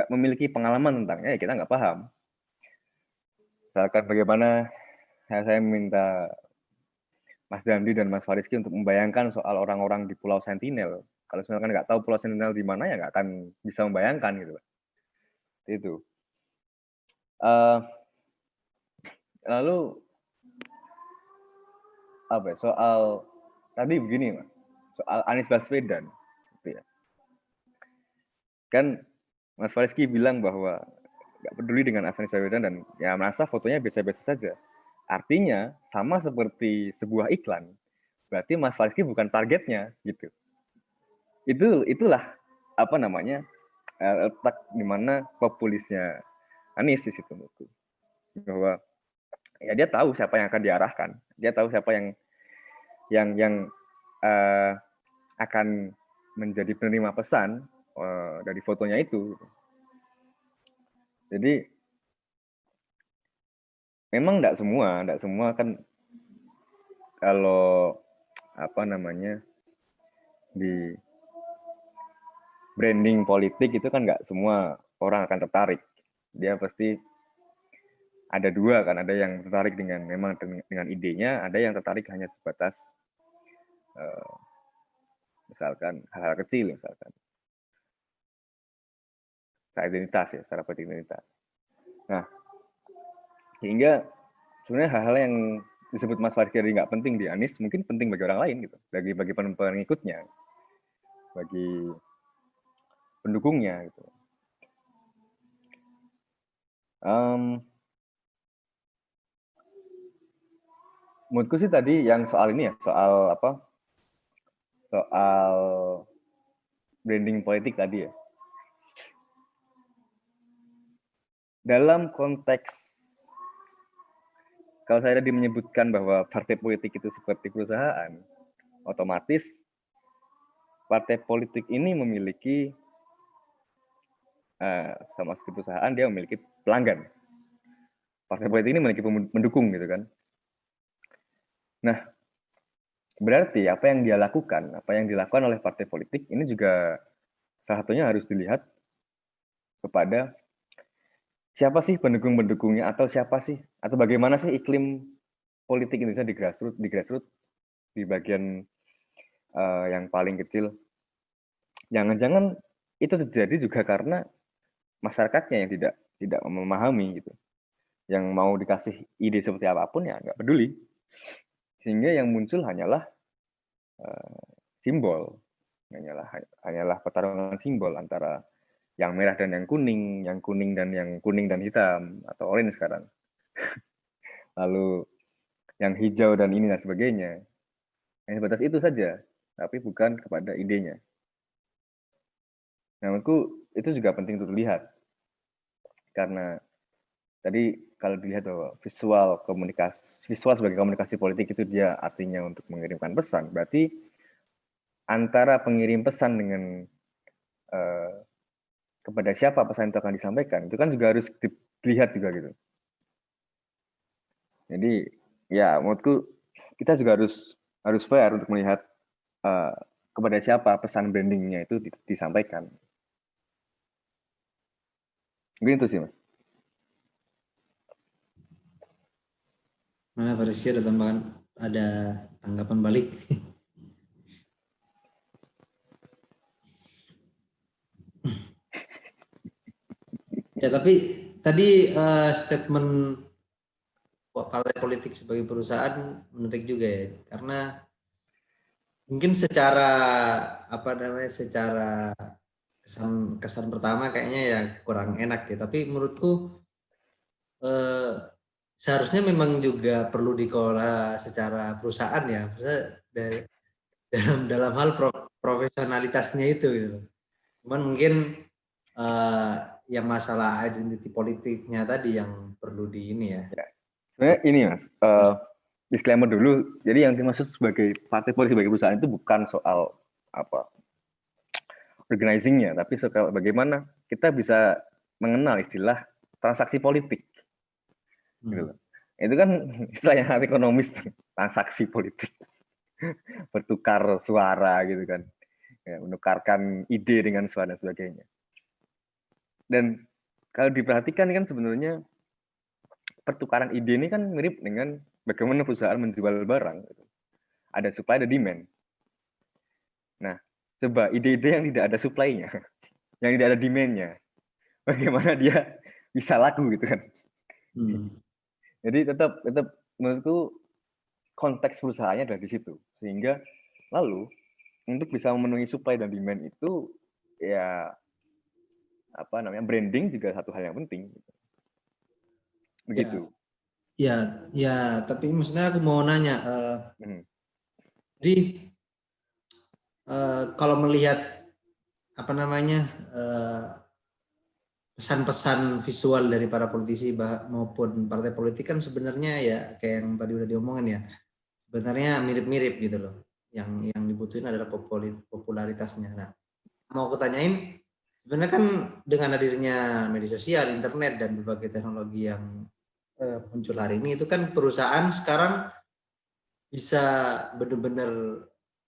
memiliki pengalaman tentangnya, ya kita nggak paham. Misalkan bagaimana saya minta Mas Dandi dan Mas Fariski untuk membayangkan soal orang-orang di Pulau Sentinel. Kalau misalkan nggak tahu Pulau Sentinel di mana, ya nggak akan bisa membayangkan gitu. Itu. Lalu apa ya, soal tadi begini Mas, soal Anies Baswedan, gitu ya. Kan Mas Fariski bilang bahwa nggak peduli dengan Anies Baswedan dan ya merasa fotonya biasa-biasa saja. Artinya sama seperti sebuah iklan. Berarti Mas Fariski bukan targetnya gitu. Itulah apa namanya, letak di mana populisnya Anies di situ menurutku. Bahwa ya dia tahu siapa yang akan diarahkan, dia tahu siapa yang akan menjadi penerima pesan dari fotonya itu. Jadi memang enggak semua kan kalau apa namanya di branding politik itu kan enggak semua orang akan tertarik. Dia pasti ada dua kan, ada yang tertarik dengan idenya, ada yang tertarik hanya sebatas misalkan hal-hal kecil, misalkan identitas ya, secara identitas. Nah, hingga sebenarnya hal-hal yang disebut Mas Fariski nggak penting di Anies mungkin penting bagi orang lain gitu, bagi pengikutnya, bagi pendukungnya gitu. Menurutku sih tadi yang soal ini ya, soal branding politik tadi ya. Dalam konteks, kalau saya tadi menyebutkan bahwa partai politik itu seperti perusahaan, otomatis partai politik ini memiliki, sama seperti perusahaan, dia memiliki pelanggan. Partai politik ini memiliki pendukung gitu kan. Nah, berarti apa yang dia lakukan, apa yang dilakukan oleh partai politik ini juga salah satunya harus dilihat kepada siapa sih pendukung-pendukungnya, atau bagaimana sih iklim politik Indonesia di grassroots di bagian yang paling kecil. Jangan-jangan itu terjadi juga karena masyarakatnya yang tidak memahami gitu. Yang mau dikasih ide seperti apapun ya nggak peduli. Sehingga yang muncul hanyalah simbol, hanyalah pertarungan simbol antara yang merah dan yang kuning dan yang kuning dan hitam atau orange sekarang. Lalu yang hijau dan ini dan sebagainya. Hanya sebatas itu saja, tapi bukan kepada idenya. Nah, menurutku itu juga penting untuk dilihat. Karena tadi kalau dilihat bahwa visual sebagai komunikasi politik itu dia artinya untuk mengirimkan pesan. Berarti antara pengirim pesan dengan kepada siapa pesan itu akan disampaikan, itu kan juga harus dilihat juga gitu. Jadi ya menurutku kita juga harus fair untuk melihat kepada siapa pesan brandingnya itu disampaikan. Mungkin itu sih, Mas. Mana Pak Rizky ada tambahan, ada tanggapan balik? Ya, tapi tadi statement partai politik sebagai perusahaan menarik juga ya, karena mungkin secara secara kesan pertama kayaknya ya kurang enak ya, tapi menurutku seharusnya memang juga perlu dikelola secara perusahaan ya, dalam hal profesionalitasnya itu gitu. Cuman mungkin yang masalah identiti politiknya tadi yang perlu di ini ya. Sebenarnya ini Mas, disclaimer dulu. Jadi yang dimaksud sebagai partai politik sebagai perusahaan itu bukan soal organizing-nya, tapi soal bagaimana kita bisa mengenal istilah transaksi politik. Gitu. Itu kan istilah yang ekonomis, transaksi politik. Bertukar suara gitu kan. Ya, menukarkan ide dengan suara dan sebagainya. Dan kalau diperhatikan kan sebenarnya pertukaran ide ini kan mirip dengan bagaimana perusahaan menjual barang. Ada supply, ada demand. Nah, coba ide-ide yang tidak ada supply-nya, yang tidak ada demand-nya, bagaimana dia bisa laku gitu kan. Jadi tetap menurutku konteks perusahaannya ada di situ. Sehingga lalu untuk bisa memenuhi supply dan demand itu ya branding juga satu hal yang penting. Begitu. Ya, tapi maksudnya aku mau nanya, jadi kalau melihat pesan-pesan visual dari para politisi maupun partai politik kan sebenarnya ya kayak yang tadi udah diomongin ya, sebenarnya mirip-mirip gitu loh. Yang dibutuhin adalah popularitasnya. Nah, mau aku tanyain, sebenarnya kan dengan hadirnya media sosial, internet dan berbagai teknologi yang muncul hari ini, itu kan perusahaan sekarang bisa benar-benar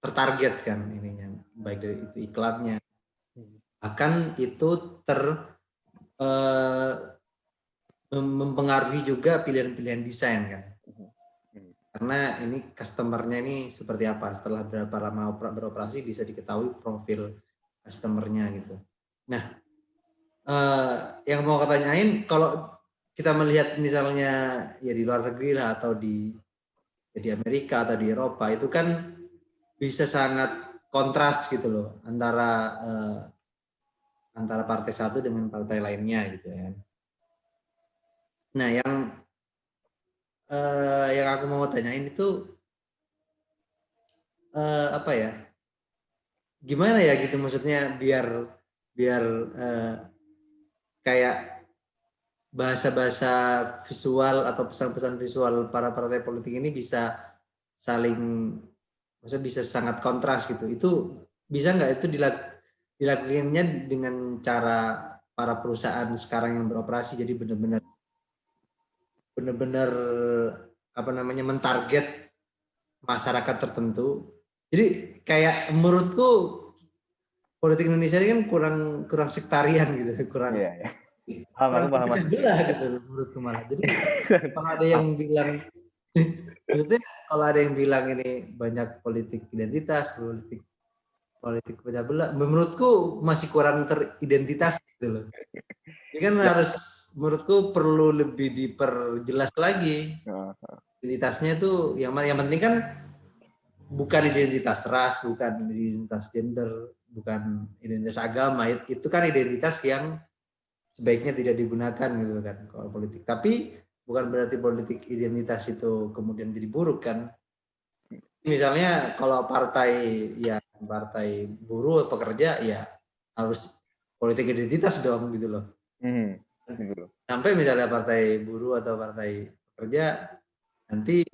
tertarget kan ininya, baik dari itu iklannya, bahkan itu mempengaruhi juga pilihan-pilihan desain kan, karena ini customer-nya ini seperti apa, setelah berapa lama beroperasi bisa diketahui profil customer-nya gitu. Nah, yang mau aku tanyain, kalau kita melihat misalnya ya di luar negeri lah atau di Amerika atau di Eropa, itu kan bisa sangat kontras gitu loh antara partai satu dengan partai lainnya gitu ya. Nah, yang aku mau tanyain itu gimana ya gitu, maksudnya biar kayak bahasa-bahasa visual atau pesan-pesan visual para partai politik ini bisa bisa sangat kontras gitu. Itu bisa nggak itu dilakukannya dengan cara para perusahaan sekarang yang beroperasi, jadi benar-benar mentarget masyarakat tertentu. Jadi kayak menurutku politik Indonesia ini kan kurang sektarian gitu, kurang Paham, belah gitu menurutku malah. Jadi kalau ada yang bilang Maksudnya kalau ada yang bilang ini banyak politik identitas, politik pecah belah, menurutku masih kurang teridentitas gitu loh. Ini kan Ya. harus, menurutku perlu lebih diperjelas lagi. Nah, Identitasnya itu yang penting kan bukan identitas ras, bukan identitas gender, bukan identitas agama. Itu kan identitas yang sebaiknya tidak digunakan gitu kan kalau politik. Tapi bukan berarti politik identitas itu kemudian jadi buruk kan. Misalnya kalau partai buruh pekerja ya harus politik identitas dong gitu loh. gitu. Sampai misalnya partai buruh atau partai pekerja nanti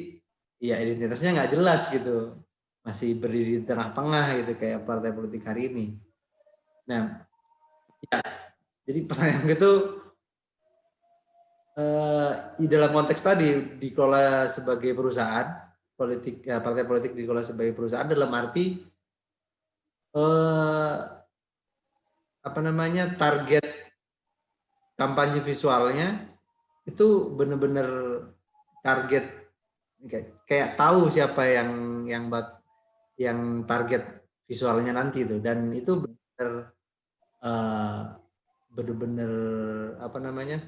ya identitasnya nggak jelas gitu, masih berdiri di tengah-tengah gitu kayak partai politik hari ini. Nah, ya, jadi pertanyaan gitu, di dalam konteks tadi dikelola sebagai perusahaan politik, partai politik dikelola sebagai perusahaan dalam arti eh, apa namanya, target kampanye visualnya itu benar-benar target, kayak tahu siapa yang target visualnya nanti itu, dan itu benar eh, benar-benar apa namanya,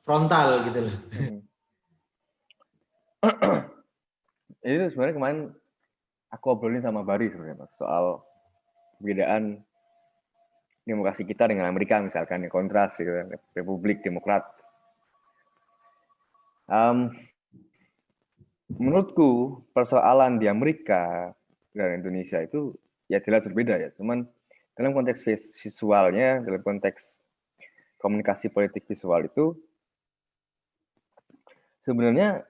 frontal gitu loh. Itu sebenarnya kemarin aku obrolin sama Bari sebenarnya Mas, soal perbedaan demokrasi kita dengan Amerika misalkan, ya kontras gitu, Republik Demokrat. Menurutku persoalan di Amerika dan Indonesia itu ya jelas berbeda ya. Cuman dalam konteks visualnya, dalam konteks komunikasi politik visual itu sebenarnya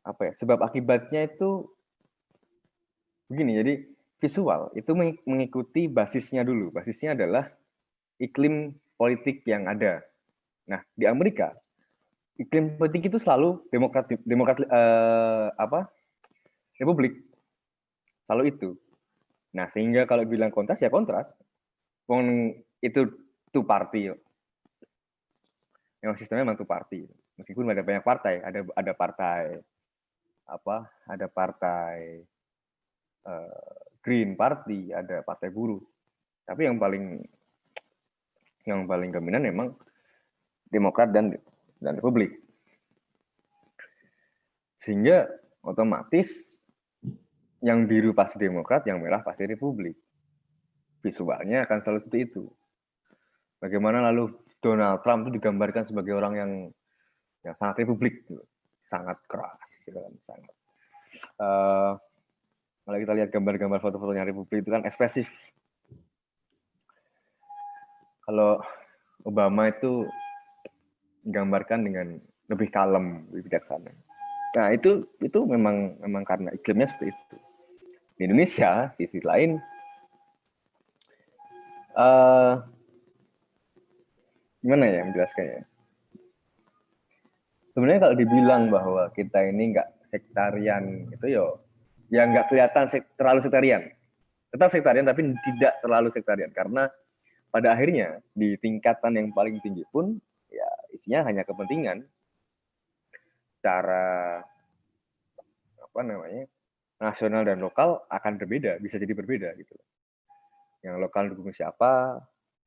apa ya, sebab akibatnya itu begini. Jadi visual itu mengikuti basisnya dulu. Basisnya adalah iklim politik yang ada. Nah, di Amerika iklim politik itu selalu republik, selalu itu. Nah, sehingga kalau bilang kontras ya kontras. Itu two party. Memang sistemnya memang two party. Meskipun ada banyak partai, ada partai ada partai Green Party, ada partai buruh. Tapi yang paling dominan memang Demokrat dan Republik. Sehingga otomatis yang biru pasti Demokrat, yang merah pasti Republik. Visualnya akan selalu seperti itu. Bagaimana lalu Donald Trump itu digambarkan sebagai orang yang sangat Republik, sangat keras, sangat. Kalau kita lihat gambar-gambar foto-fotonya Republik itu kan ekspresif. Kalau Obama itu digambarkan dengan lebih kalem, lebih bijaksana. Nah, itu memang karena iklimnya seperti itu. Di Indonesia, di sisi lain, gimana ya menjelaskannya? Sebenarnya kalau dibilang bahwa kita ini nggak sektarian, itu ya nggak kelihatan terlalu sektarian. Tetap sektarian, tapi tidak terlalu sektarian. Karena pada akhirnya, di tingkatan yang paling tinggi pun, ya isinya hanya kepentingan. Cara nasional dan lokal akan berbeda, bisa jadi berbeda gitu. Yang lokal mendukung siapa,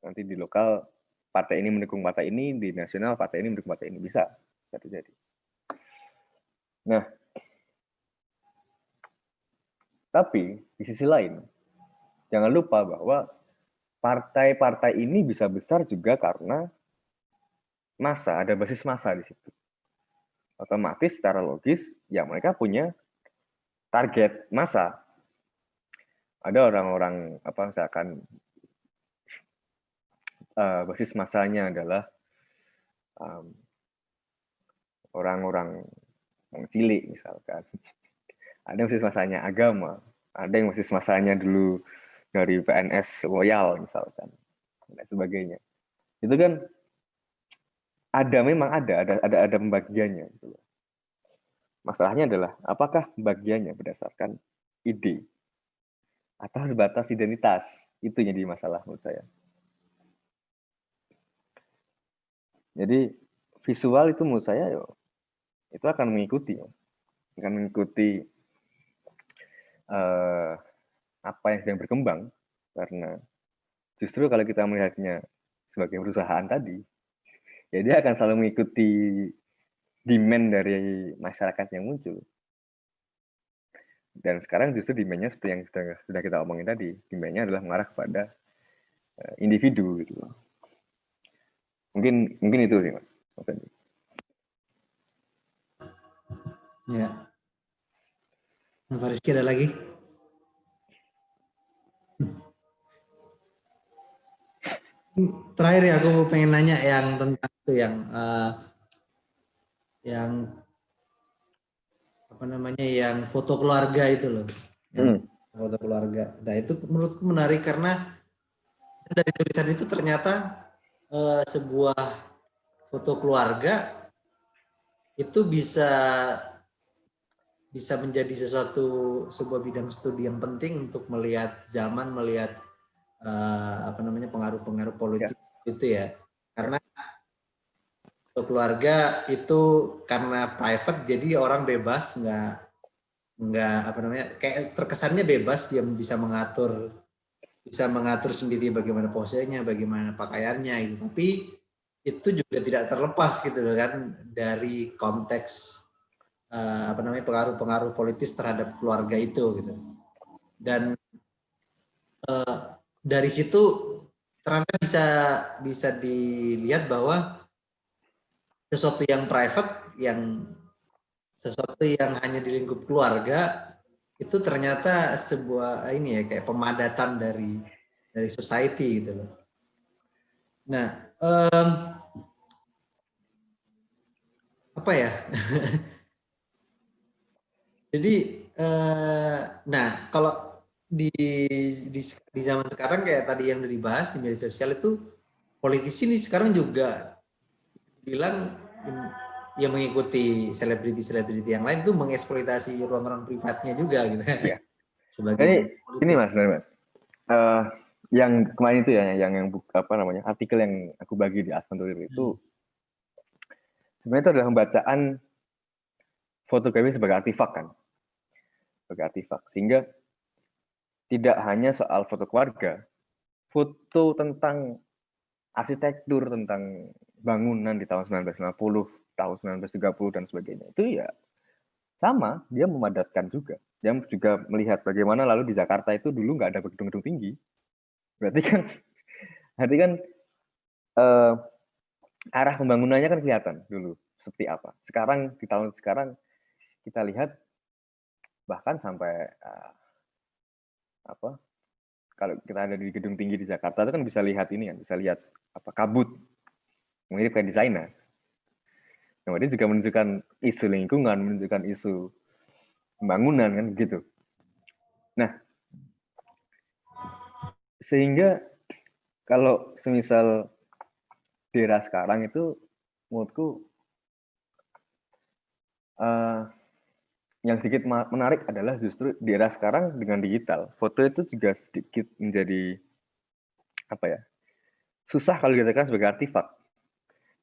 nanti di lokal partai ini mendukung partai ini, di nasional partai ini mendukung partai ini, bisa terjadi. Nah, tapi di sisi lain, jangan lupa bahwa partai-partai ini bisa besar juga karena massa, ada basis massa di situ. Otomatis secara logis, ya mereka punya target massa. Ada orang-orang misalkan basis massanya adalah orang-orang yang cilik misalkan. Ada yang basis massanya agama, ada yang basis massanya dulu dari PNS loyal misalkan, dan sebagainya. Itu kan memang ada pembagiannya gitu. Masalahnya adalah apakah pembagiannya berdasarkan ide atau sebatas identitas? Itu jadi masalah menurut saya. Jadi visual itu menurut saya itu akan mengikuti apa yang sedang berkembang, karena justru kalau kita melihatnya sebagai perusahaan tadi, ya dia akan selalu mengikuti demand dari masyarakat yang muncul. Dan sekarang justru demand-nya seperti yang sudah kita omongin tadi, demand-nya adalah mengarah kepada individu gitu. Mungkin itu sih, Mas. Ya. Nah, Pak Rizky ada lagi? Terakhir ya aku pengen nanya yang tentang itu yang apa namanya yang foto keluarga itu loh. Yang foto keluarga. Nah, itu menurutku menarik karena dari tulisan itu ternyata sebuah foto keluarga itu bisa menjadi sebuah bidang studi yang penting untuk melihat zaman, melihat apa namanya pengaruh-pengaruh politik itu ya. Karena foto keluarga itu karena private jadi orang bebas nggak apa namanya kayak terkesannya bebas, dia bisa mengatur sendiri bagaimana posenya, bagaimana pakaiannya gitu. Tapi itu juga tidak terlepas gitu loh kan dari konteks apa namanya pengaruh-pengaruh politis terhadap keluarga itu gitu. Dan dari situ ternyata bisa dilihat bahwa sesuatu yang private, sesuatu yang hanya di lingkup keluarga itu ternyata sebuah ini ya kayak pemadatan dari society gitu loh. Nah, apa ya? Jadi, nah kalau di zaman sekarang kayak tadi yang udah dibahas di media sosial itu politisi nih sekarang juga bilang ya mengikuti selebriti yang lain itu mengeksploitasi ruang-ruang privatnya juga gitu. Ya. Sebagai Jadi ini politik. Mas, yang kemarin itu ya, yang apa namanya artikel yang aku bagi di Adventurer itu sebenarnya itu adalah pembacaan fotografi sebagai artefak kan, sehingga tidak hanya soal foto keluarga, foto tentang arsitektur, tentang bangunan di tahun 1950, tahun 1930 dan sebagainya itu ya sama, dia memadatkan juga. Dia juga melihat bagaimana lalu di Jakarta itu dulu nggak ada gedung-gedung tinggi. Berarti kan arah pembangunannya kan kelihatan dulu seperti apa. Sekarang di tahun sekarang kita lihat bahkan sampai kalau kita ada di gedung tinggi di Jakarta itu kan bisa lihat ini kan, bisa lihat kabut mirip kayak di China. Kemudian juga menunjukkan isu lingkungan, menunjukkan isu pembangunan kan gitu. Nah, sehingga kalau semisal di era sekarang itu menurutku yang sedikit menarik adalah justru di era sekarang dengan digital, foto itu juga sedikit menjadi susah kalau dikatakan sebagai artefak.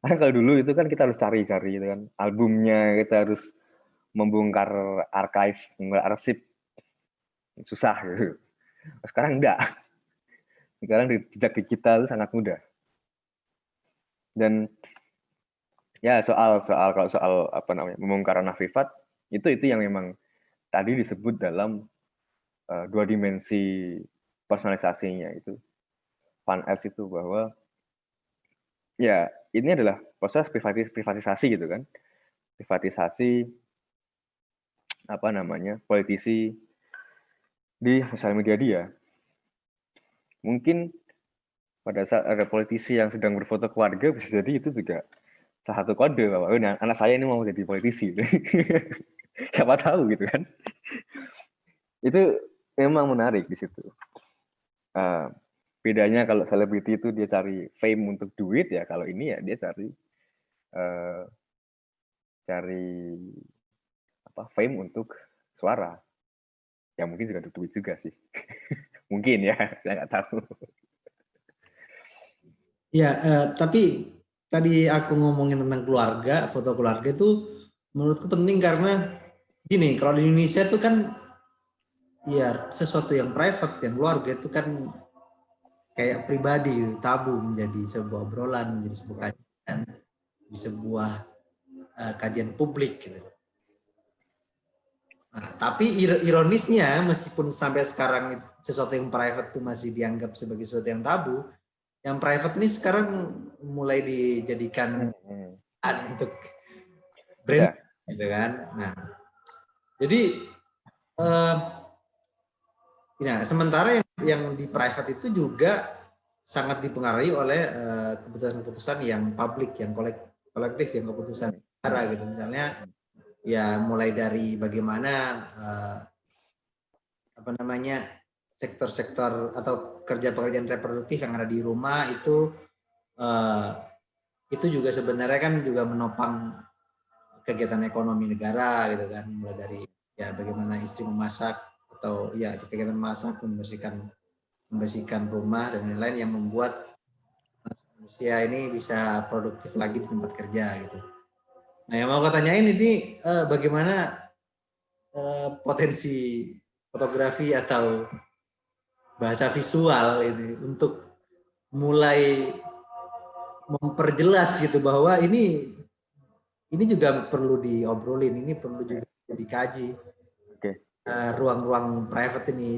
Karena kalau dulu itu kan kita harus cari-cari gitu kan, albumnya kita harus membongkar archive, membongkar arsip, susah gitu. Sekarang enggak. Sekarang di jejak digital itu sangat mudah. Dan ya soal apa namanya pembongkaran artefak itu yang memang tadi disebut dalam dua dimensi personalisasinya itu Van Els itu bahwa ya ini adalah proses privatisasi gitu kan, privatisasi apa namanya politisi di sosial media dia. Mungkin pada saat ada politisi yang sedang berfoto keluarga bisa jadi itu juga salah satu kode bahwa anak saya ini mau jadi politisi. Siapa tahu gitu kan. Itu memang menarik di situ. Bedanya kalau selebriti itu dia cari fame untuk duit ya, kalau ini ya dia cari fame untuk suara. Ya mungkin juga untuk duit juga sih. Mungkin ya, saya nggak tahu. Ya, tapi tadi aku ngomongin tentang keluarga, foto keluarga itu menurutku penting karena gini, kalau di Indonesia itu kan ya sesuatu yang private, yang keluarga itu kan kayak pribadi gitu, tabu menjadi sebuah obrolan, menjadi sebuah kajian, di sebuah kajian publik gitu. Nah, tapi ironisnya meskipun sampai sekarang sesuatu yang private itu masih dianggap sebagai sesuatu yang tabu, yang private ini sekarang mulai dijadikan untuk brand Ya, gitu kan. Nah, jadi eh, ya sementara yang di private itu juga sangat dipengaruhi oleh keputusan-keputusan yang publik, yang kolektif, yang keputusan negara gitu. Misalnya ya mulai dari bagaimana apa namanya sektor-sektor atau kerja pekerjaan reproduktif yang ada di rumah eh, itu juga sebenarnya kan juga menopang kegiatan ekonomi negara gitu kan, mulai dari ya bagaimana istri memasak atau ya kegiatan masak, membersihkan rumah dan lain-lain yang membuat manusia ini bisa produktif lagi di tempat kerja gitu. Nah, yang mau aku tanyain ini bagaimana potensi fotografi atau bahasa visual ini untuk mulai memperjelas gitu bahwa ini juga perlu diobrolin, ini perlu juga dikaji. oke. Ruang-ruang private ini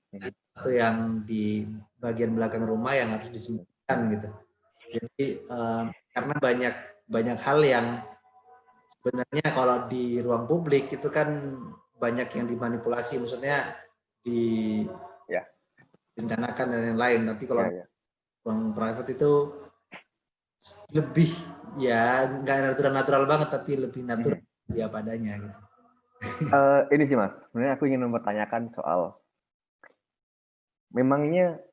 Hmm. itu yang di bagian belakang rumah yang harus disembunyikan gitu. Jadi karena banyak hal yang sebenarnya kalau di ruang publik itu kan banyak yang dimanipulasi, maksudnya Ya, direncanakan dan lain-lain. Tapi kalau ya. ruang private itu lebih ya nggak natural banget, tapi lebih natural ya padanya gitu. Ini sih Mas, sebenarnya aku ingin mempertanyakan soal memangnya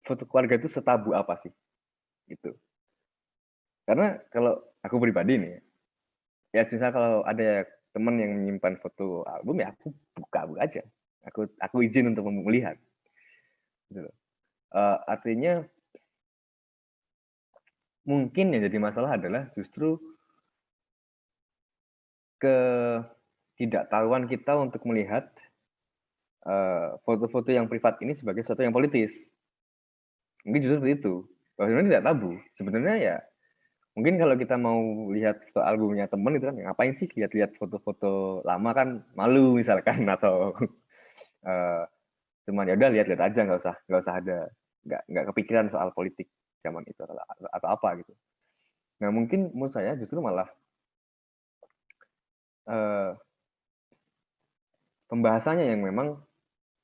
foto keluarga itu setabu apa sih? Gitu. Karena kalau aku pribadi nih, ya misal kalau ada teman yang menyimpan foto album ya aku buka aja. Aku izin untuk melihat. Gitu. Artinya mungkin yang jadi masalah adalah justru ketidaktahuan kita untuk melihat foto-foto yang privat ini sebagai sesuatu yang politis. Mungkin justru seperti itu. Bahwa sebenarnya tidak tabu. Sebenarnya ya mungkin kalau kita mau lihat foto albumnya temen itu kan ngapain sih lihat-lihat foto-foto lama kan malu misalkan atau cuman ya udah lihat-lihat aja nggak usah ada nggak kepikiran soal politik zaman itu atau apa gitu. Nah mungkin menurut saya justru malah pembahasannya yang memang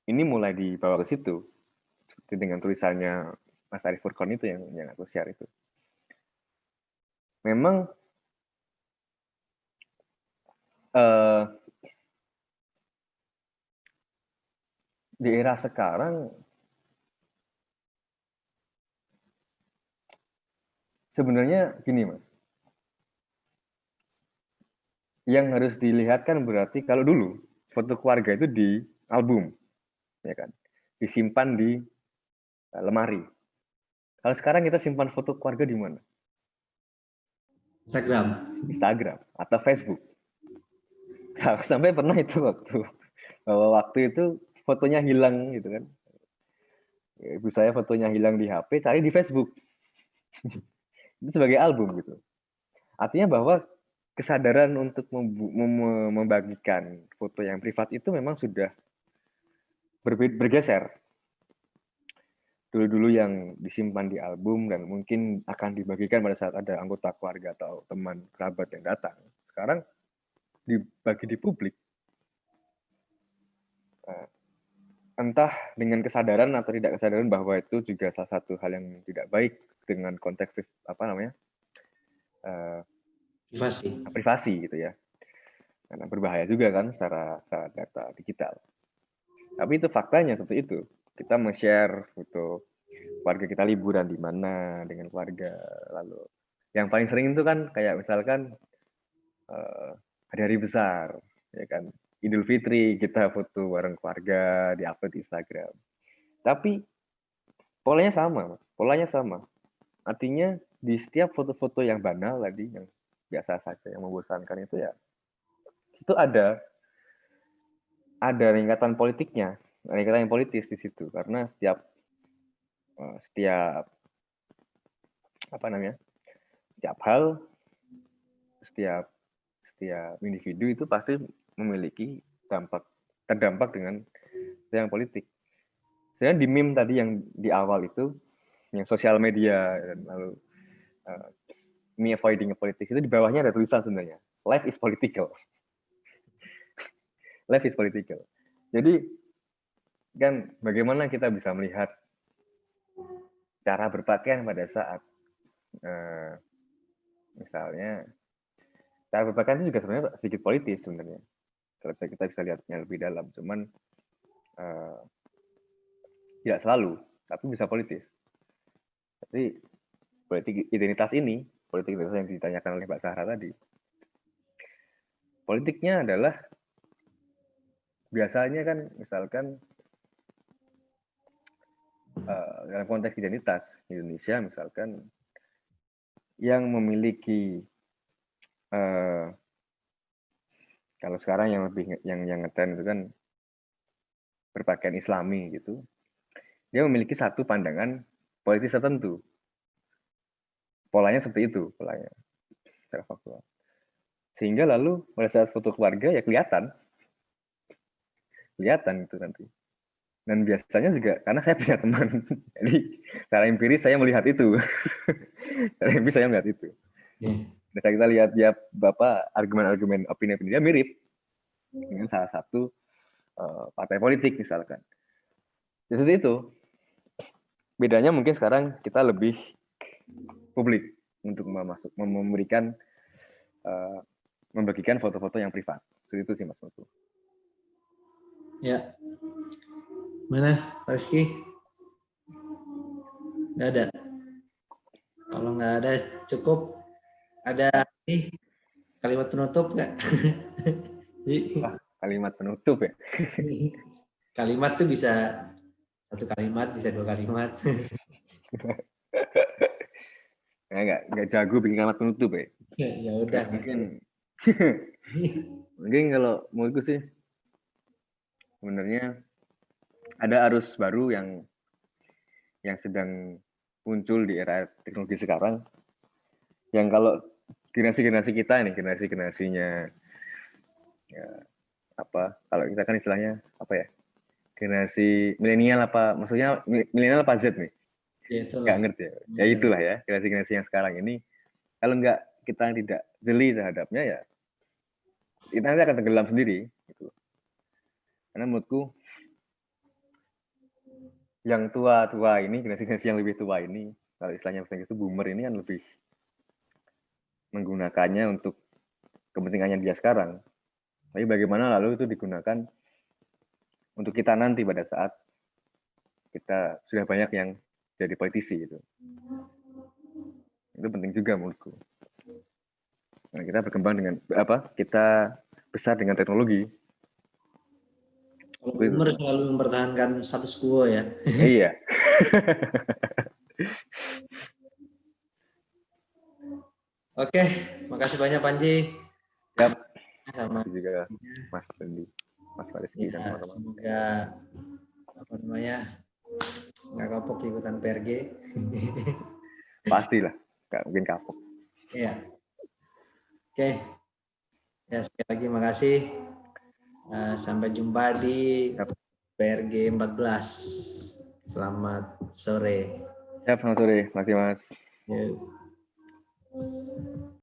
ini mulai dibawa ke situ seperti dengan tulisannya Mas Arif Furqon itu yang aku share itu. Memang di era sekarang sebenarnya gini Mas, yang harus dilihat kan berarti kalau dulu foto keluarga itu di album, ya kan, disimpan di lemari. Kalau sekarang kita simpan foto keluarga di mana? Instagram atau Facebook. Sampai pernah itu waktu itu fotonya hilang gitu kan. Ibu saya fotonya hilang di HP, cari di Facebook. Itu sebagai album gitu. Artinya bahwa kesadaran untuk membagikan foto yang privat itu memang sudah bergeser. Dulu-dulu yang disimpan di album dan mungkin akan dibagikan pada saat ada anggota keluarga atau teman kerabat yang datang. Sekarang dibagi di publik. Entah dengan kesadaran atau tidak kesadaran bahwa itu juga salah satu hal yang tidak baik dengan konteks privasi gitu ya. Karena berbahaya juga kan secara data digital. Tapi itu faktanya seperti itu. Kita share foto keluarga kita liburan di mana dengan keluarga. Lalu yang paling sering itu kan kayak misalkan hari-hari besar, ya kan. Idul Fitri kita foto bareng keluarga di upload di Instagram. Tapi polanya sama. Artinya di setiap foto-foto yang banal tadi, yang biasa saja, yang membosankan itu ya, itu ada ringkatan politiknya, ringkatan yang politis di situ, karena setiap apa namanya, setiap hal, setiap individu itu pasti memiliki terdampak dengan yang politik. Saya di meme tadi yang di awal itu, yang sosial media dan lalu me avoiding politics, itu di bawahnya ada tulisan sebenarnya, life is political. Life is political. Jadi kan bagaimana kita bisa melihat cara berpakaian pada saat misalnya cara berpakaian itu juga sebenarnya sedikit politis sebenarnya. Kalau kita bisa lihatnya lebih dalam, cuman tidak selalu, tapi bisa politis. Jadi politik identitas ini, politik identitas yang ditanyakan oleh Mbak Zahra tadi, politiknya adalah biasanya kan misalkan dalam konteks identitas Indonesia misalkan yang memiliki kalau sekarang yang lebih yang ngetren itu kan berpakaian Islami gitu, dia memiliki satu pandangan politis tertentu, polanya seperti itu polanya secara faktual, sehingga lalu pada saat foto keluarga ya kelihatan itu nanti. Dan biasanya juga karena saya punya teman, jadi secara empiris saya melihat itu. Secara empiris saya melihat itu. Dan saya kita lihat dia argumen-argumen opini dia mirip dengan salah satu partai politik misalkan. Jadi itu. Bedanya mungkin sekarang kita lebih publik untuk memberikan membagikan foto-foto yang privat. Itu sih Mas Mutu. Ya. Mana Pak Rizky? Nggak ada. Kalau nggak ada cukup ada nih kalimat penutup nggak? Wah, kalimat penutup ya. Kalimat tuh bisa satu kalimat, bisa dua kalimat. Nggak jago bikin kalimat penutup ya. Ya udah. Mungkin kalau menurutku sih sebenarnya ada arus baru yang sedang muncul di era teknologi sekarang, yang kalau generasi kita ini, generasinya ya, kalau kita kan istilahnya generasi milenial maksudnya milenial apa Z nih? Ya, nggak ngerti ya itulah ya generasi yang sekarang ini, kalau kita tidak jeli terhadapnya ya kita nanti akan tenggelam sendiri gitu. Karena menurutku yang tua ini, generasi yang lebih tua ini, kalau istilahnya itu boomer ini kan lebih menggunakannya untuk kepentingannya dia sekarang. Tapi bagaimana lalu itu digunakan untuk kita nanti pada saat kita sudah banyak yang jadi politisi gitu. Itu penting juga menurutku. Nah, kita berkembang dengan kita besar dengan teknologi. Kalau boomer selalu mempertahankan status quo ya. Iya. Oke, makasih banyak Panji. Siap. Sama juga Mas Dendi, Mas Rizky dan teman-teman. Semoga nggak kapok ikutan PRG. Pastilah, nggak mungkin kapok. Iya. Oke. Ya, sekali lagi makasih. Sampai jumpa di PRG 14. Selamat sore. Siap, selamat sore. Masih Mas. Yuk.